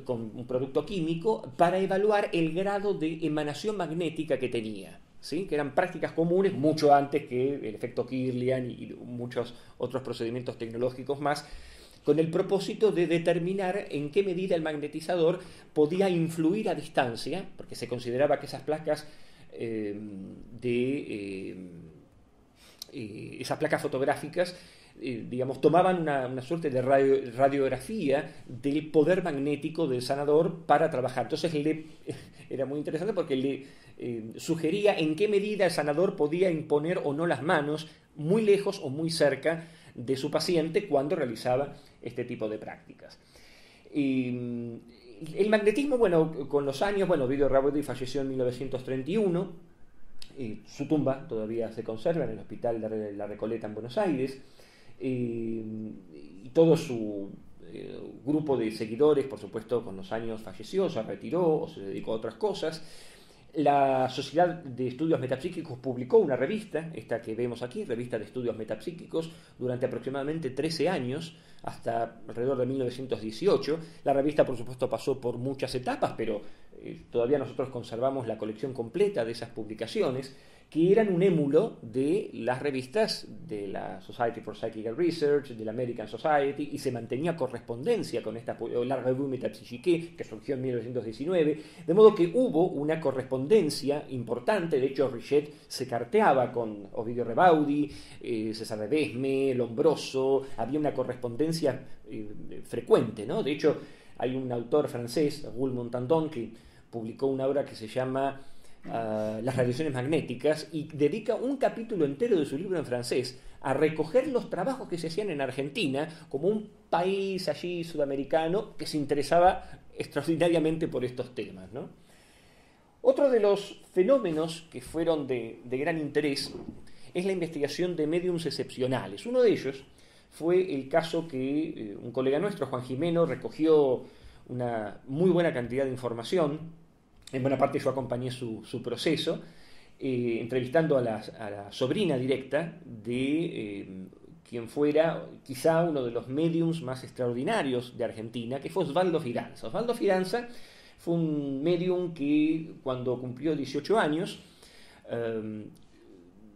con un producto químico, para evaluar el grado de emanación magnética que tenía, ¿sí? Que eran prácticas comunes mucho antes que el efecto Kirlian y muchos otros procedimientos tecnológicos más, con el propósito de determinar en qué medida el magnetizador podía influir a distancia, porque se consideraba que esas placas esas placas fotográficas, digamos, tomaban una suerte de radiografía del poder magnético del sanador para trabajar. Entonces era muy interesante porque le sugería en qué medida el sanador podía imponer o no las manos muy lejos o muy cerca de su paciente cuando realizaba este tipo de prácticas. El magnetismo, bueno, con los años, bueno, Guido Ravodi falleció en 1931, su tumba todavía se conserva en el Hospital de la Recoleta en Buenos Aires, y todo su grupo de seguidores, por supuesto, con los años falleció, se retiró o se dedicó a otras cosas. La Sociedad de Estudios Metapsíquicos publicó una revista, esta que vemos aquí, Revista de Estudios Metapsíquicos, durante aproximadamente 13 años, hasta alrededor de 1918. La revista, por supuesto, pasó por muchas etapas, pero todavía nosotros conservamos la colección completa de esas publicaciones, que eran un émulo de las revistas de la Society for Psychical Research, de la American Society, y se mantenía correspondencia con esta, la Revue Métapsychique, que surgió en 1919, de modo que hubo una correspondencia importante. De hecho, Richet se carteaba con Ovidio Rebaudi, César Ledesme, Lombroso, había una correspondencia frecuente, ¿no? De hecho, hay un autor francés, Raoul Montandon, que publicó una obra que se llama Las radiaciones magnéticas, y dedica un capítulo entero de su libro en francés a recoger los trabajos que se hacían en Argentina, como un país allí sudamericano que se interesaba extraordinariamente por estos temas, ¿no? Otro de los fenómenos que fueron de gran interés es la investigación de médiums excepcionales. Uno de ellos fue el caso que un colega nuestro, Juan Jimeno, recogió una muy buena cantidad de información. En buena parte yo acompañé su proceso, entrevistando a la sobrina directa de quien fuera quizá uno de los mediums más extraordinarios de Argentina, que fue Osvaldo Firanza. Osvaldo Firanza fue un medium que cuando cumplió 18 años,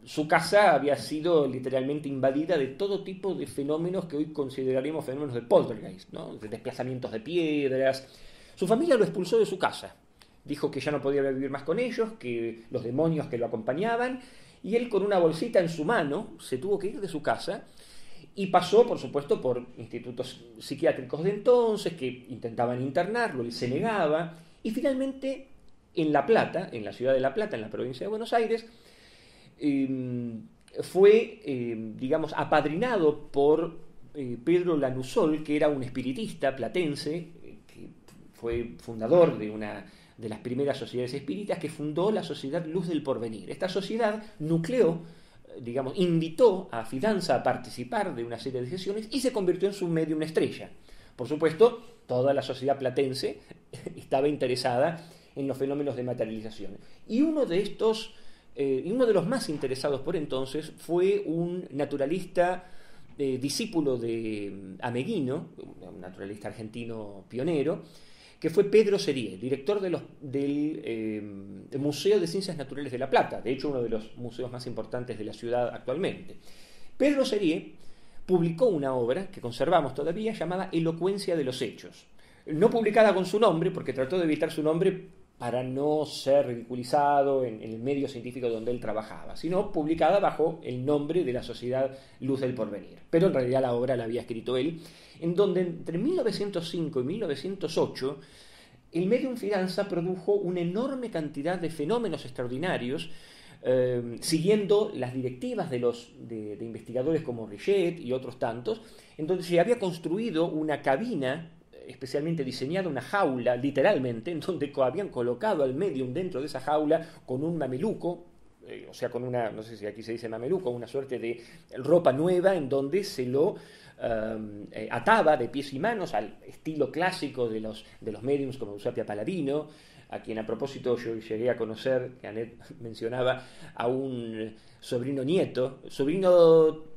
su casa había sido literalmente invadida de todo tipo de fenómenos que hoy consideraríamos fenómenos de poltergeist, ¿no? De desplazamientos de piedras. Su familia lo expulsó de su casa. Dijo que ya no podía vivir más con ellos, que los demonios que lo acompañaban, y él con una bolsita en su mano se tuvo que ir de su casa y pasó, por supuesto, por institutos psiquiátricos de entonces que intentaban internarlo, él se negaba, y finalmente en La Plata, en la ciudad de La Plata, en la provincia de Buenos Aires, fue, digamos, apadrinado por Pedro Lanusol, que era un espiritista platense, que fue fundador de las primeras sociedades espíritas, que fundó la Sociedad Luz del Porvenir. Esta sociedad nucleó, digamos, invitó a Fidanza a participar de una serie de sesiones y se convirtió en su medium estrella. Por supuesto, toda la sociedad platense estaba interesada en los fenómenos de materialización. Y uno de los más interesados por entonces fue un naturalista discípulo de Ameguino, un naturalista argentino pionero, que fue Pedro Serié, director del Museo de Ciencias Naturales de La Plata, de hecho uno de los museos más importantes de la ciudad actualmente. Pedro Serié publicó una obra que conservamos todavía llamada Elocuencia de los Hechos, no publicada con su nombre porque trató de evitar su nombre para no ser ridiculizado en el medio científico donde él trabajaba, sino publicada bajo el nombre de la Sociedad Luz del Porvenir. Pero en realidad la obra la había escrito él, en donde entre 1905 y 1908 el medium Fidanza produjo una enorme cantidad de fenómenos extraordinarios, siguiendo las directivas de investigadores como Richet y otros tantos, en donde se había construido una cabina especialmente diseñada, una jaula, literalmente, en donde habían colocado al medium dentro de esa jaula con un mameluco, o sea, con una, no sé si aquí se dice mameluco, una suerte de ropa nueva en donde se lo ataba de pies y manos al estilo clásico de los mediums como Eusapia Paladino, a quien a propósito yo llegué a conocer, que Anet mencionaba, a un sobrino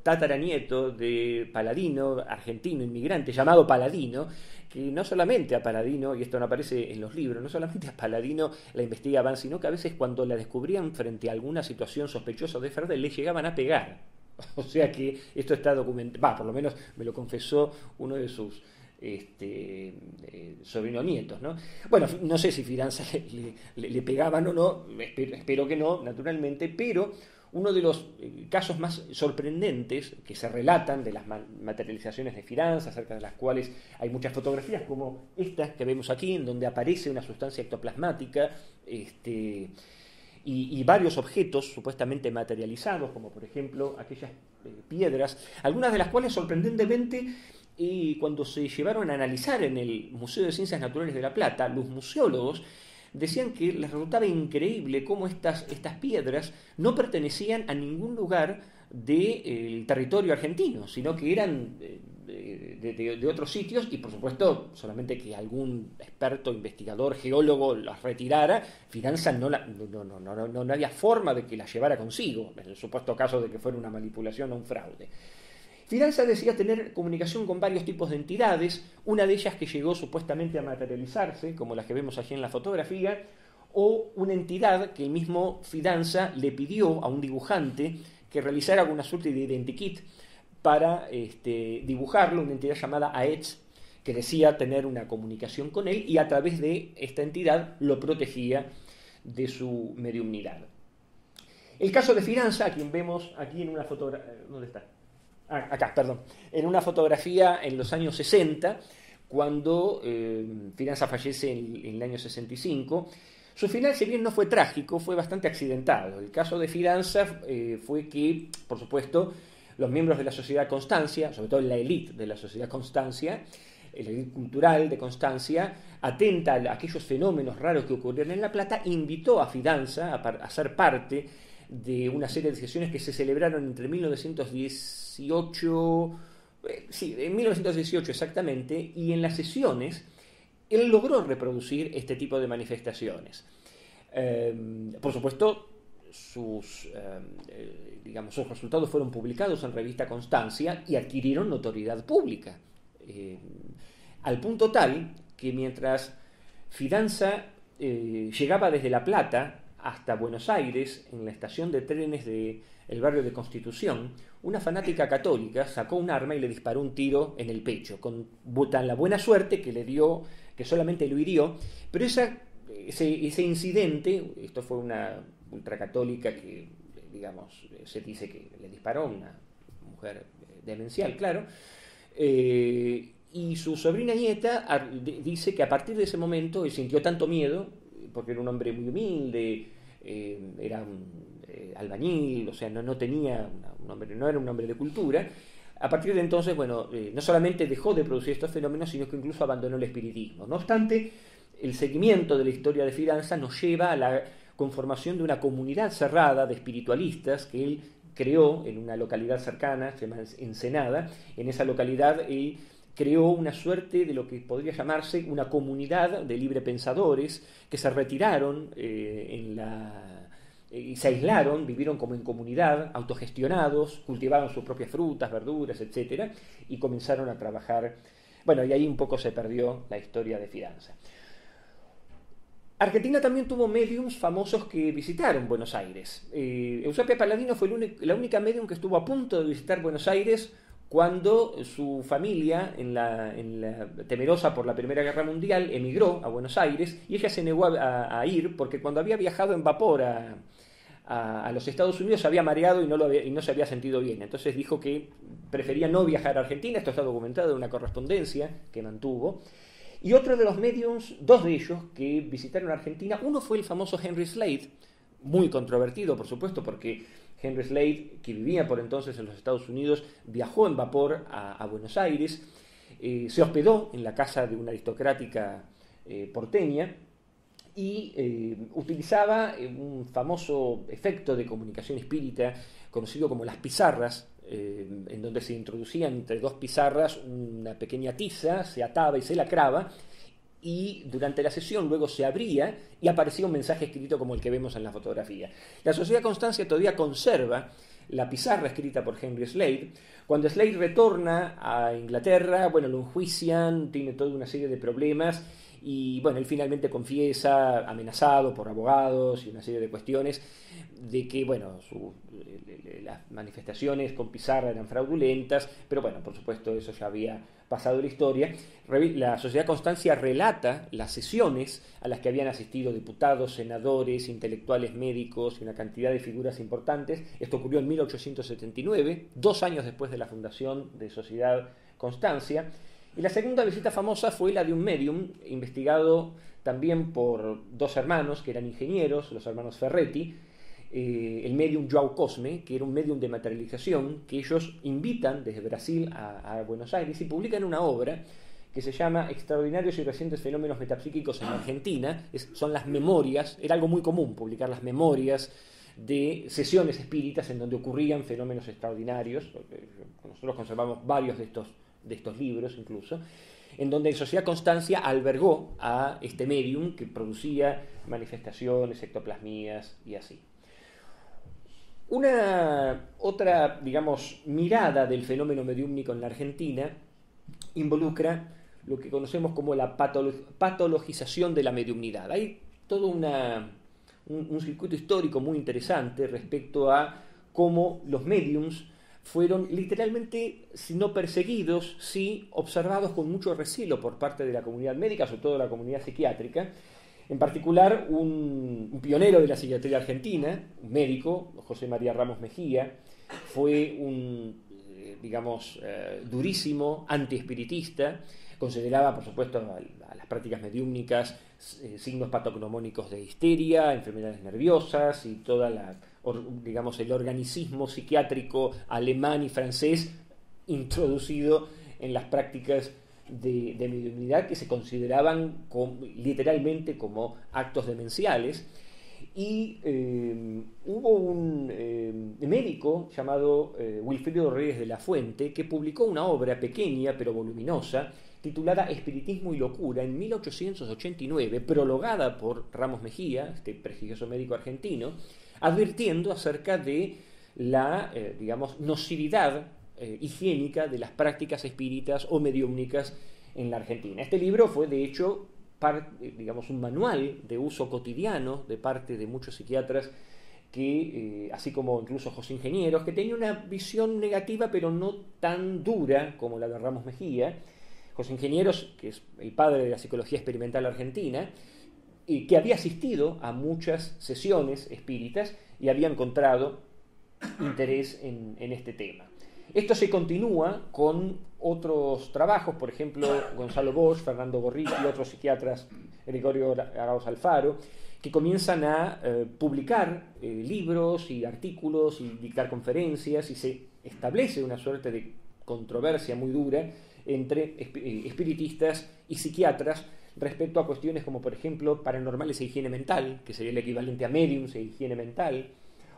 tataranieto de Paladino, argentino, inmigrante, llamado Paladino, que no solamente a Paladino, y esto no aparece en los libros, no solamente a Paladino la investigaban, sino que a veces cuando la descubrían frente a alguna situación sospechosa de fraude, le llegaban a pegar. O sea que esto está documentado, por lo menos me lo confesó uno de sus sobrino nietos, ¿no? Bueno, no sé si Fidanza le pegaban o no, espero que no, naturalmente, pero uno de los casos más sorprendentes que se relatan de las materializaciones de Fidanza, acerca de las cuales hay muchas fotografías como esta que vemos aquí, en donde aparece una sustancia ectoplasmática, y varios objetos supuestamente materializados, como por ejemplo aquellas piedras, algunas de las cuales sorprendentemente, cuando se llevaron a analizar en el Museo de Ciencias Naturales de La Plata, los museólogos decían que les resultaba increíble cómo estas piedras no pertenecían a ningún lugar del territorio argentino, sino que eran de otros sitios, y por supuesto solamente que algún experto, investigador, geólogo las retirara. Fidanza no había forma de que las llevara consigo, en el supuesto caso de que fuera una manipulación o un fraude. Fidanza decía tener comunicación con varios tipos de entidades, una de ellas que llegó supuestamente a materializarse, como las que vemos aquí en la fotografía, o una entidad que el mismo Fidanza le pidió a un dibujante que realizara alguna suerte de identikit para dibujarlo, una entidad llamada Aetz, que decía tener una comunicación con él y a través de esta entidad lo protegía de su mediumnidad. El caso de Fidanza, a quien vemos aquí en una fotografía... ¿Dónde está? Acá, perdón. En una fotografía en los años 60, cuando Fidanza fallece en el año 65. Su final, si bien no fue trágico, fue bastante accidentado. El caso de Fidanza fue que, por supuesto, los miembros de la Sociedad Constancia, sobre todo la élite de la Sociedad Constancia, la élite cultural de Constancia, atenta a aquellos fenómenos raros que ocurrieron en La Plata, invitó a Fidanza a ser parte de una serie de sesiones que se celebraron entre 1918, en 1918 exactamente, y en las sesiones él logró reproducir este tipo de manifestaciones. Por supuesto, sus resultados fueron publicados en revista Constancia y adquirieron notoriedad pública, al punto tal que mientras Fidanza llegaba desde La Plata hasta Buenos Aires, en la estación de trenes del barrio de Constitución, una fanática católica sacó un arma y le disparó un tiro en el pecho, con tan la buena suerte que le dio, que solamente lo hirió, pero ese incidente, esto fue una ultracatólica que, digamos, se dice que le disparó, una mujer demencial, claro, y su sobrina nieta dice que a partir de ese momento él sintió tanto miedo, porque era un hombre muy humilde, era un albañil, o sea, no era un hombre de cultura. A partir de entonces, bueno, no solamente dejó de producir estos fenómenos, sino que incluso abandonó el espiritismo. No obstante, el seguimiento de la historia de Fidanza nos lleva a la conformación de una comunidad cerrada de espiritualistas que él creó en una localidad cercana, se llama Ensenada. En esa localidad él creó una suerte de lo que podría llamarse una comunidad de librepensadores que se retiraron y se aislaron, vivieron como en comunidad, autogestionados, cultivaron sus propias frutas, verduras, etc. Y comenzaron a trabajar. Bueno, y ahí un poco se perdió la historia de Fidanza. Argentina también tuvo mediums famosos que visitaron Buenos Aires. Eusapia Paladino fue la única medium que estuvo a punto de visitar Buenos Aires cuando su familia, temerosa por la Primera Guerra Mundial, emigró a Buenos Aires, y ella se negó a ir porque cuando había viajado en vapor a los Estados Unidos se había mareado y no se había sentido bien. Entonces dijo que prefería no viajar a Argentina. Esto está documentado en una correspondencia que mantuvo. Y otro de los mediums, dos de ellos que visitaron Argentina, uno fue el famoso Henry Slade, muy controvertido, por supuesto, porque Henry Slade, que vivía por entonces en los Estados Unidos, viajó en vapor a Buenos Aires, se hospedó en la casa de una aristocrática porteña, y utilizaba un famoso efecto de comunicación espírita conocido como las pizarras, en donde se introducía entre dos pizarras una pequeña tiza, se ataba y se lacraba, y durante la sesión luego se abría y aparecía un mensaje escrito como el que vemos en la fotografía. La Sociedad Constancia todavía conserva la pizarra escrita por Henry Slade. Cuando Slade retorna a Inglaterra, bueno, lo enjuician, tiene toda una serie de problemas y bueno, él finalmente confiesa, amenazado por abogados y una serie de cuestiones, de que bueno, las manifestaciones con pizarra eran fraudulentas, pero bueno, por supuesto eso ya había pasado la historia. La Sociedad Constancia relata las sesiones a las que habían asistido diputados, senadores, intelectuales médicos y una cantidad de figuras importantes. Esto ocurrió en 1879, 2 años después de la fundación de Sociedad Constancia. Y la segunda visita famosa fue la de un médium investigado también por 2 hermanos que eran ingenieros, los hermanos Ferretti, el médium João Cosme, que era un médium de materialización, que ellos invitan desde Brasil a Buenos Aires y publican una obra que se llama Extraordinarios y recientes fenómenos metapsíquicos en Argentina. Son las memorias, era algo muy común publicar las memorias de sesiones espíritas en donde ocurrían fenómenos extraordinarios. Nosotros conservamos varios de estos libros incluso, en donde Sociedad Constancia albergó a este medium que producía manifestaciones, ectoplasmías y así. Una otra, digamos, mirada del fenómeno mediúmnico en la Argentina involucra lo que conocemos como la patologización de la mediumnidad. Hay todo un circuito histórico muy interesante respecto a cómo los mediums fueron literalmente, si no perseguidos, sí observados con mucho recelo por parte de la comunidad médica, sobre todo la comunidad psiquiátrica. En particular, un pionero de la psiquiatría argentina, un médico, José María Ramos Mejía, fue un, durísimo antiespiritista. Consideraba, por supuesto, a las prácticas mediúmnicas signos patognomónicos de histeria, enfermedades nerviosas y toda el organicismo psiquiátrico alemán y francés introducido en las prácticas de mediunidad que se consideraban literalmente como actos demenciales. Y hubo un médico llamado Wilfrido Reyes de la Fuente que publicó una obra pequeña pero voluminosa titulada Espiritismo y Locura en 1889, prologada por Ramos Mejía, este prestigioso médico argentino, advirtiendo acerca de la nocividad higiénica de las prácticas espíritas o mediúmnicas en la Argentina. Este libro fue de hecho un manual de uso cotidiano de parte de muchos psiquiatras que, así como incluso José Ingenieros, que tenía una visión negativa pero no tan dura como la de Ramos Mejía. José Ingenieros, que es el padre de la psicología experimental argentina, y que había asistido a muchas sesiones espíritas y había encontrado interés en este tema. Esto se continúa con otros trabajos, por ejemplo, Gonzalo Bosch, Fernando Gorriti y otros psiquiatras, Gregorio Arauz Alfaro, que comienzan a publicar libros y artículos y dictar conferencias, y se establece una suerte de controversia muy dura entre espiritistas y psiquiatras respecto a cuestiones como, por ejemplo, paranormales e higiene mental, que sería el equivalente a mediums e higiene mental,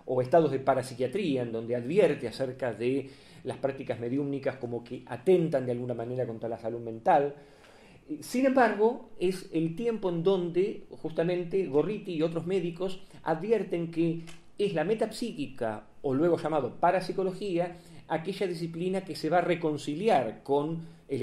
o estados de parapsiquiatría, en donde advierte acerca de las prácticas mediúmnicas como que atentan de alguna manera contra la salud mental. Sin embargo, es el tiempo en donde justamente Gorriti y otros médicos advierten que es la metapsíquica, o luego llamado parapsicología, aquella disciplina que se va a reconciliar con el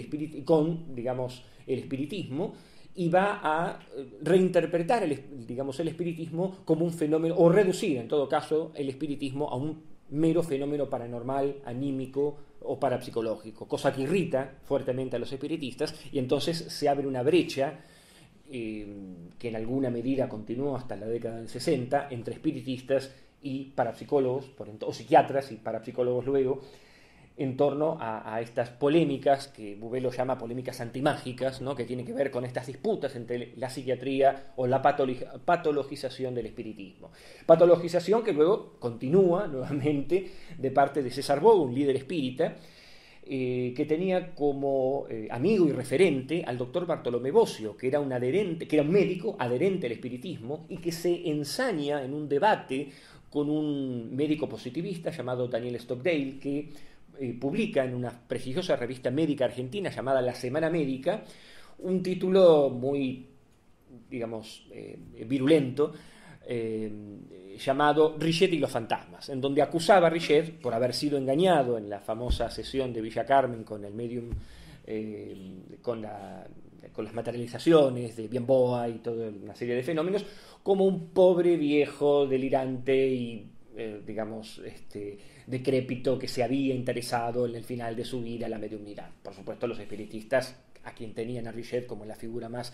espiritismo y va a reinterpretar el espiritismo como un fenómeno, o reducir en todo caso el espiritismo a un mero fenómeno paranormal, anímico o parapsicológico, cosa que irrita fuertemente a los espiritistas, y entonces se abre una brecha que en alguna medida continuó hasta la década del 60 entre espiritistas y parapsicólogos, o psiquiatras y parapsicólogos luego, en torno a estas polémicas que Bouvet llama polémicas antimágicas, ¿no?, que tienen que ver con estas disputas entre la psiquiatría o la patologización del espiritismo. Patologización que luego continúa nuevamente de parte de César Bogo, un líder espírita, que tenía como amigo y referente al doctor Bartolomé Bosio, que era un médico adherente al espiritismo y que se ensaña en un debate con un médico positivista llamado Daniel Stockdale, que publica en una prestigiosa revista médica argentina llamada La Semana Médica un título muy, digamos, virulento, llamado Richet y los fantasmas, en donde acusaba a Richet por haber sido engañado en la famosa sesión de Villa Carmen con el medium, con las materializaciones de Bienboa y toda una serie de fenómenos, como un pobre viejo delirante y digamos, decrépito, que se había interesado en el final de su vida en la mediunidad. Por supuesto, los espiritistas, a quien tenían a Richet como la figura más,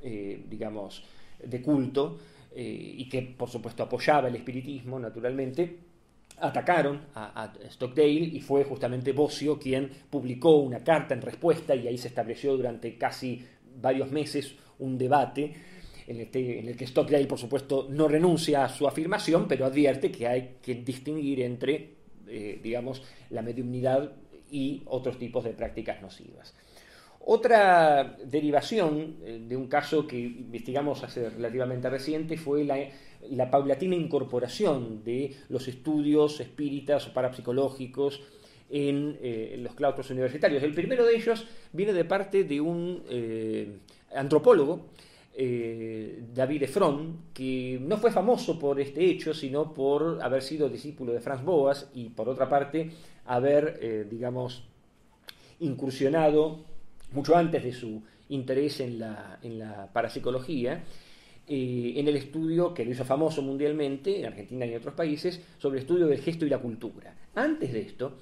digamos, de culto, y que por supuesto apoyaba el espiritismo, naturalmente, atacaron a Stockdale, y fue justamente Bosio quien publicó una carta en respuesta, y ahí se estableció durante casi varios meses un debate en el que Stockdale, por supuesto, no renuncia a su afirmación, pero advierte que hay que distinguir entre, digamos, la mediunidad y otros tipos de prácticas nocivas. Otra derivación de un caso que investigamos hace relativamente reciente fue la paulatina incorporación de los estudios espíritas o parapsicológicos en los claustros universitarios. El primero de ellos viene de parte de un antropólogo, David Efron, que no fue famoso por este hecho, sino por haber sido discípulo de Franz Boas y, por otra parte, haber, digamos, incursionado mucho antes de su interés en la parapsicología, en el estudio que lo hizo famoso mundialmente, en Argentina y en otros países, sobre el estudio del gesto y la cultura. Antes de esto,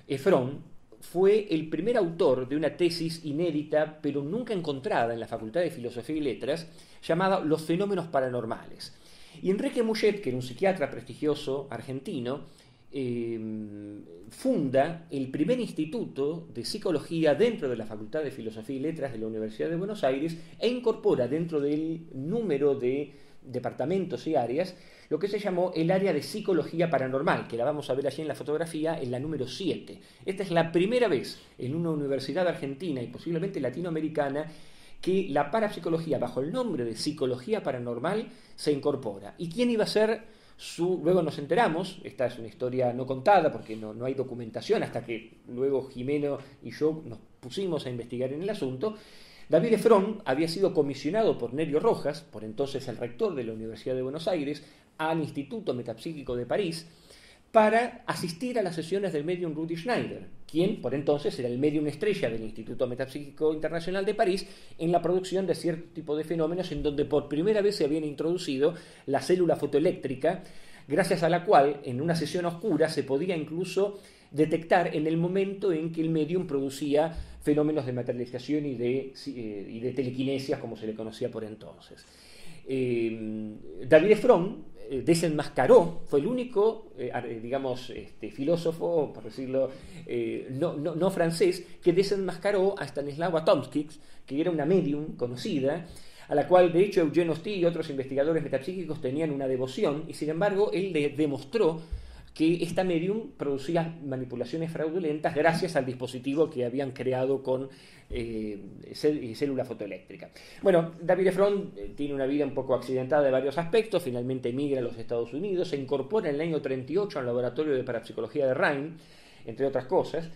Efron fue el primer autor de una tesis inédita, pero nunca encontrada en la Facultad de Filosofía y Letras, llamada Los fenómenos paranormales. Y Enrique Mouget, que era un psiquiatra prestigioso argentino, funda el primer instituto de psicología dentro de la Facultad de Filosofía y Letras de la Universidad de Buenos Aires, e incorpora dentro del número de departamentos y áreas lo que se llamó el área de psicología paranormal, que la vamos a ver allí en la fotografía, en la número 7. Esta es la primera vez en una universidad argentina y posiblemente latinoamericana que la parapsicología, bajo el nombre de psicología paranormal, se incorpora. ¿Y quién iba a ser luego nos enteramos, esta es una historia no contada porque no hay documentación, hasta que luego Jimeno y yo nos pusimos a investigar en el asunto? David Efron había sido comisionado por Nerio Rojas, por entonces el rector de la Universidad de Buenos Aires, al Instituto Metapsíquico de París, para asistir a las sesiones del medium Rudi Schneider, quien por entonces era el medium estrella del Instituto Metapsíquico Internacional de París, en la producción de cierto tipo de fenómenos en donde por primera vez se habían introducido la célula fotoeléctrica, gracias a la cual en una sesión oscura se podía incluso detectar en el momento en que el medium producía fenómenos de materialización y de telequinesia, como se le conocía por entonces. David Efron desenmascaró, fue el único, digamos, filósofo, por decirlo, no francés, que desenmascaró a Stanislawa Tomskis, que era una medium conocida, a la cual de hecho Eugene Osti y otros investigadores metapsíquicos tenían una devoción, y sin embargo él demostró que esta medium producía manipulaciones fraudulentas gracias al dispositivo que habían creado con célula fotoeléctrica. Bueno, David Efron tiene una vida un poco accidentada de varios aspectos, finalmente emigra a los Estados Unidos, se incorpora en el año 38 al laboratorio de parapsicología de Rhein, entre otras cosas,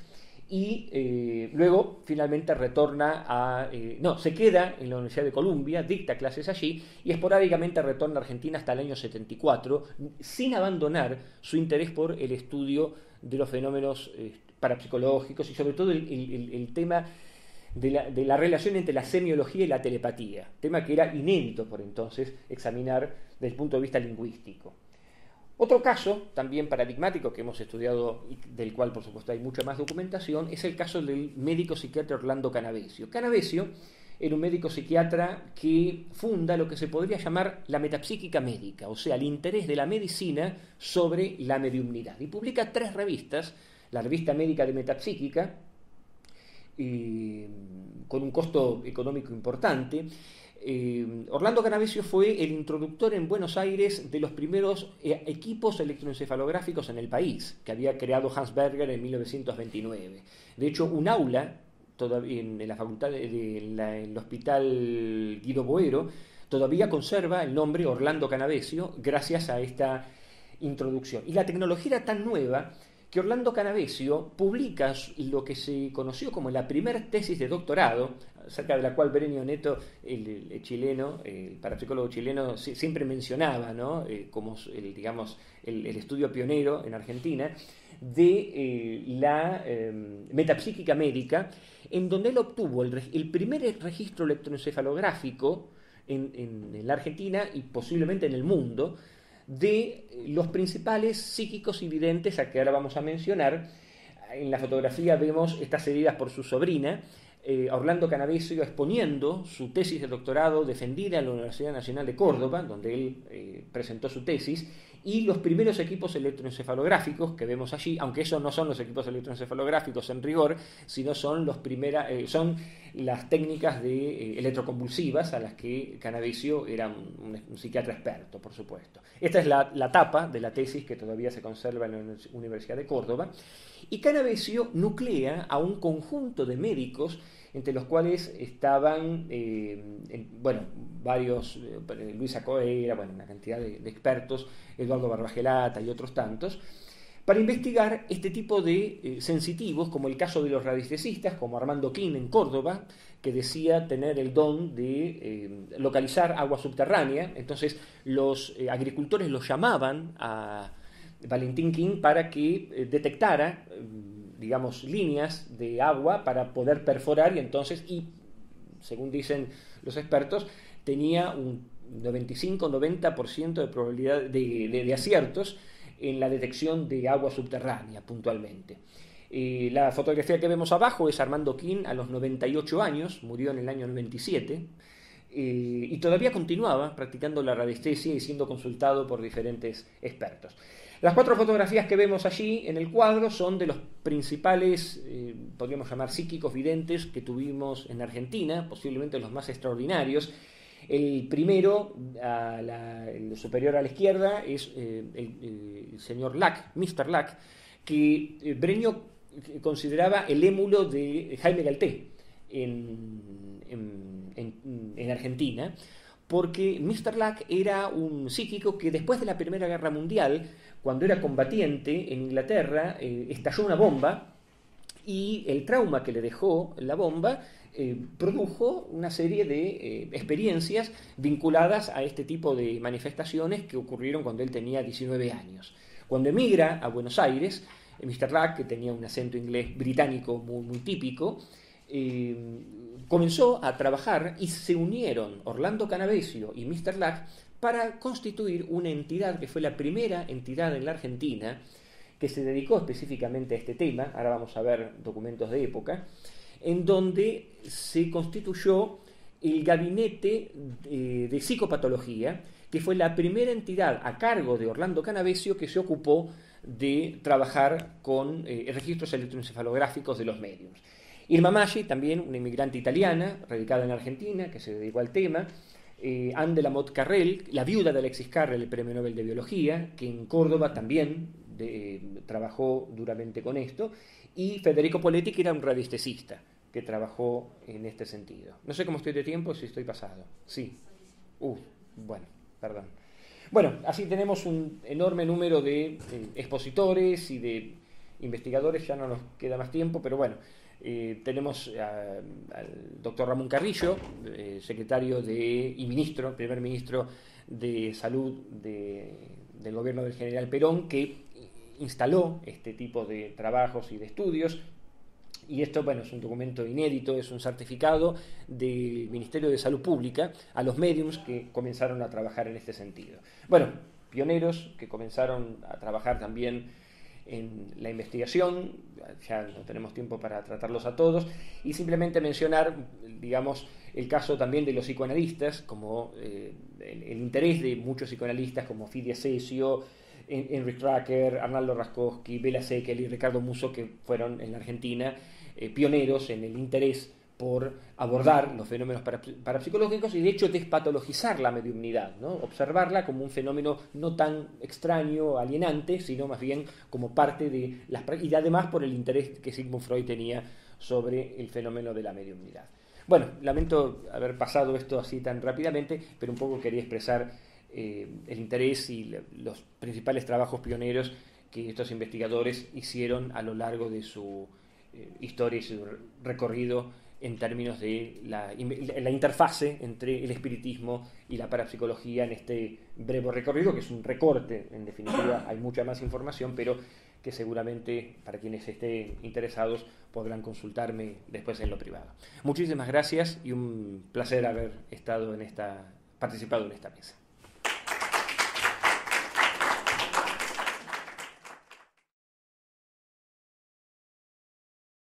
y luego finalmente retorna se queda en la Universidad de Columbia, dicta clases allí y esporádicamente retorna a Argentina hasta el año 74, sin abandonar su interés por el estudio de los fenómenos parapsicológicos y sobre todo el tema de la relación entre la semiología y la telepatía, tema que era inédito por entonces examinar desde el punto de vista lingüístico. Otro caso, también paradigmático, que hemos estudiado y del cual por supuesto hay mucha más documentación, es el caso del médico psiquiatra Orlando Canavesio. Canavesio era un médico psiquiatra que funda lo que se podría llamar la metapsíquica médica, o sea, el interés de la medicina sobre la mediumnidad. Y publica 3 revistas, la revista médica de metapsíquica, con un costo económico importante, Orlando Canavesio fue el introductor en Buenos Aires de los primeros equipos electroencefalográficos en el país, que había creado Hans Berger en 1929. De hecho, un aula todavía en la facultad en el Hospital Guido Boero todavía conserva el nombre Orlando Canavesio gracias a esta introducción. Y la tecnología era tan nueva que Orlando Canavesio publica lo que se conoció como la primera tesis de doctorado, acerca de la cual Brenio Neto, el chileno, el parapsicólogo chileno, siempre mencionaba, ¿no? Como el estudio pionero en Argentina de la metapsíquica médica, en donde él obtuvo el primer registro electroencefalográfico en la Argentina y posiblemente en el mundo de los principales psíquicos y videntes a que ahora vamos a mencionar. En la fotografía vemos estas heridas por su sobrina, Orlando Canavesio exponiendo su tesis de doctorado defendida en la Universidad Nacional de Córdoba, donde él presentó su tesis, y los primeros equipos electroencefalográficos que vemos allí, aunque esos no son los equipos electroencefalográficos en rigor, sino son son las técnicas de electroconvulsivas a las que Canavesio era un psiquiatra experto, por supuesto. Esta es la tapa de la tesis que todavía se conserva en la Universidad de Córdoba, y Canavesio nuclea a un conjunto de médicos entre los cuales estaban, varios, Luisa Coera, una cantidad de expertos, Eduardo Barbagelata y otros tantos, para investigar este tipo de sensitivos, como el caso de los radiestesistas, como Armando Quin en Córdoba, que decía tener el don de localizar agua subterránea. Entonces los agricultores lo llamaban a Valentín Quin para que detectara líneas de agua para poder perforar, y según dicen los expertos, tenía un 95-90% de probabilidad de aciertos en la detección de agua subterránea puntualmente. La fotografía que vemos abajo es Armando Quin a los 98 años, murió en el año 97, y todavía continuaba practicando la radiestesia y siendo consultado por diferentes expertos. Las 4 fotografías que vemos allí en el cuadro son de los principales, podríamos llamar psíquicos videntes que tuvimos en Argentina, posiblemente los más extraordinarios. El primero, el superior a la izquierda, es el señor Lack, Mr. Lack, que Breño consideraba el émulo de Jaime Galté en Argentina, porque Mr. Lack era un psíquico que después de la Primera Guerra Mundial, cuando era combatiente en Inglaterra, estalló una bomba, y el trauma que le dejó la bomba produjo una serie de experiencias vinculadas a este tipo de manifestaciones que ocurrieron cuando él tenía 19 años. Cuando emigra a Buenos Aires, Mr. Lack, que tenía un acento inglés británico muy, muy típico, comenzó a trabajar, y se unieron Orlando Canavesio y Mr. Lack para constituir una entidad que fue la primera entidad en la Argentina que se dedicó específicamente a este tema. Ahora vamos a ver documentos de época, en donde se constituyó el Gabinete de Psicopatología, que fue la primera entidad a cargo de Orlando Canavesio que se ocupó de trabajar con registros electroencefalográficos de los médiums. Irma Maggi, también una inmigrante italiana radicada en Argentina, que se dedicó al tema. Anne de la Motte Carrel, la viuda de Alexis Carrel, el premio Nobel de Biología, que en Córdoba también trabajó duramente con esto. Y Federico Poletti, que era un radiestesista, que trabajó en este sentido. No sé cómo estoy de tiempo, si estoy pasado. Sí. Bueno, perdón. Bueno, así tenemos un enorme número de expositores y de investigadores. Ya no nos queda más tiempo, pero bueno. Tenemos al doctor Ramón Carrillo, secretario y primer ministro de Salud del gobierno del general Perón, que instaló este tipo de trabajos y de estudios. Y esto, es un documento inédito, es un certificado del Ministerio de Salud Pública a los médiums que comenzaron a trabajar en este sentido. Pioneros que comenzaron a trabajar también en la investigación. Ya no tenemos tiempo para tratarlos a todos, y simplemente mencionar, el caso también de los psicoanalistas, como el interés de muchos psicoanalistas como Fidia Cesio, Enric Tracker, Arnaldo Raskowski, Bela Seckel y Ricardo Musso, que fueron en la Argentina pioneros en el interés por abordar los fenómenos parapsicológicos y de hecho despatologizar la mediumnidad, ¿no? Observarla como un fenómeno no tan extraño, alienante, sino más bien como parte de las prácticas, y además por el interés que Sigmund Freud tenía sobre el fenómeno de la mediumnidad. Bueno, lamento haber pasado esto así tan rápidamente, pero un poco quería expresar el interés y los principales trabajos pioneros que estos investigadores hicieron a lo largo de su historia y su recorrido en términos de la interfase entre el espiritismo y la parapsicología en este breve recorrido, que es un recorte, en definitiva hay mucha más información, pero que seguramente para quienes estén interesados podrán consultarme después en lo privado. Muchísimas gracias y un placer haber participado en esta mesa.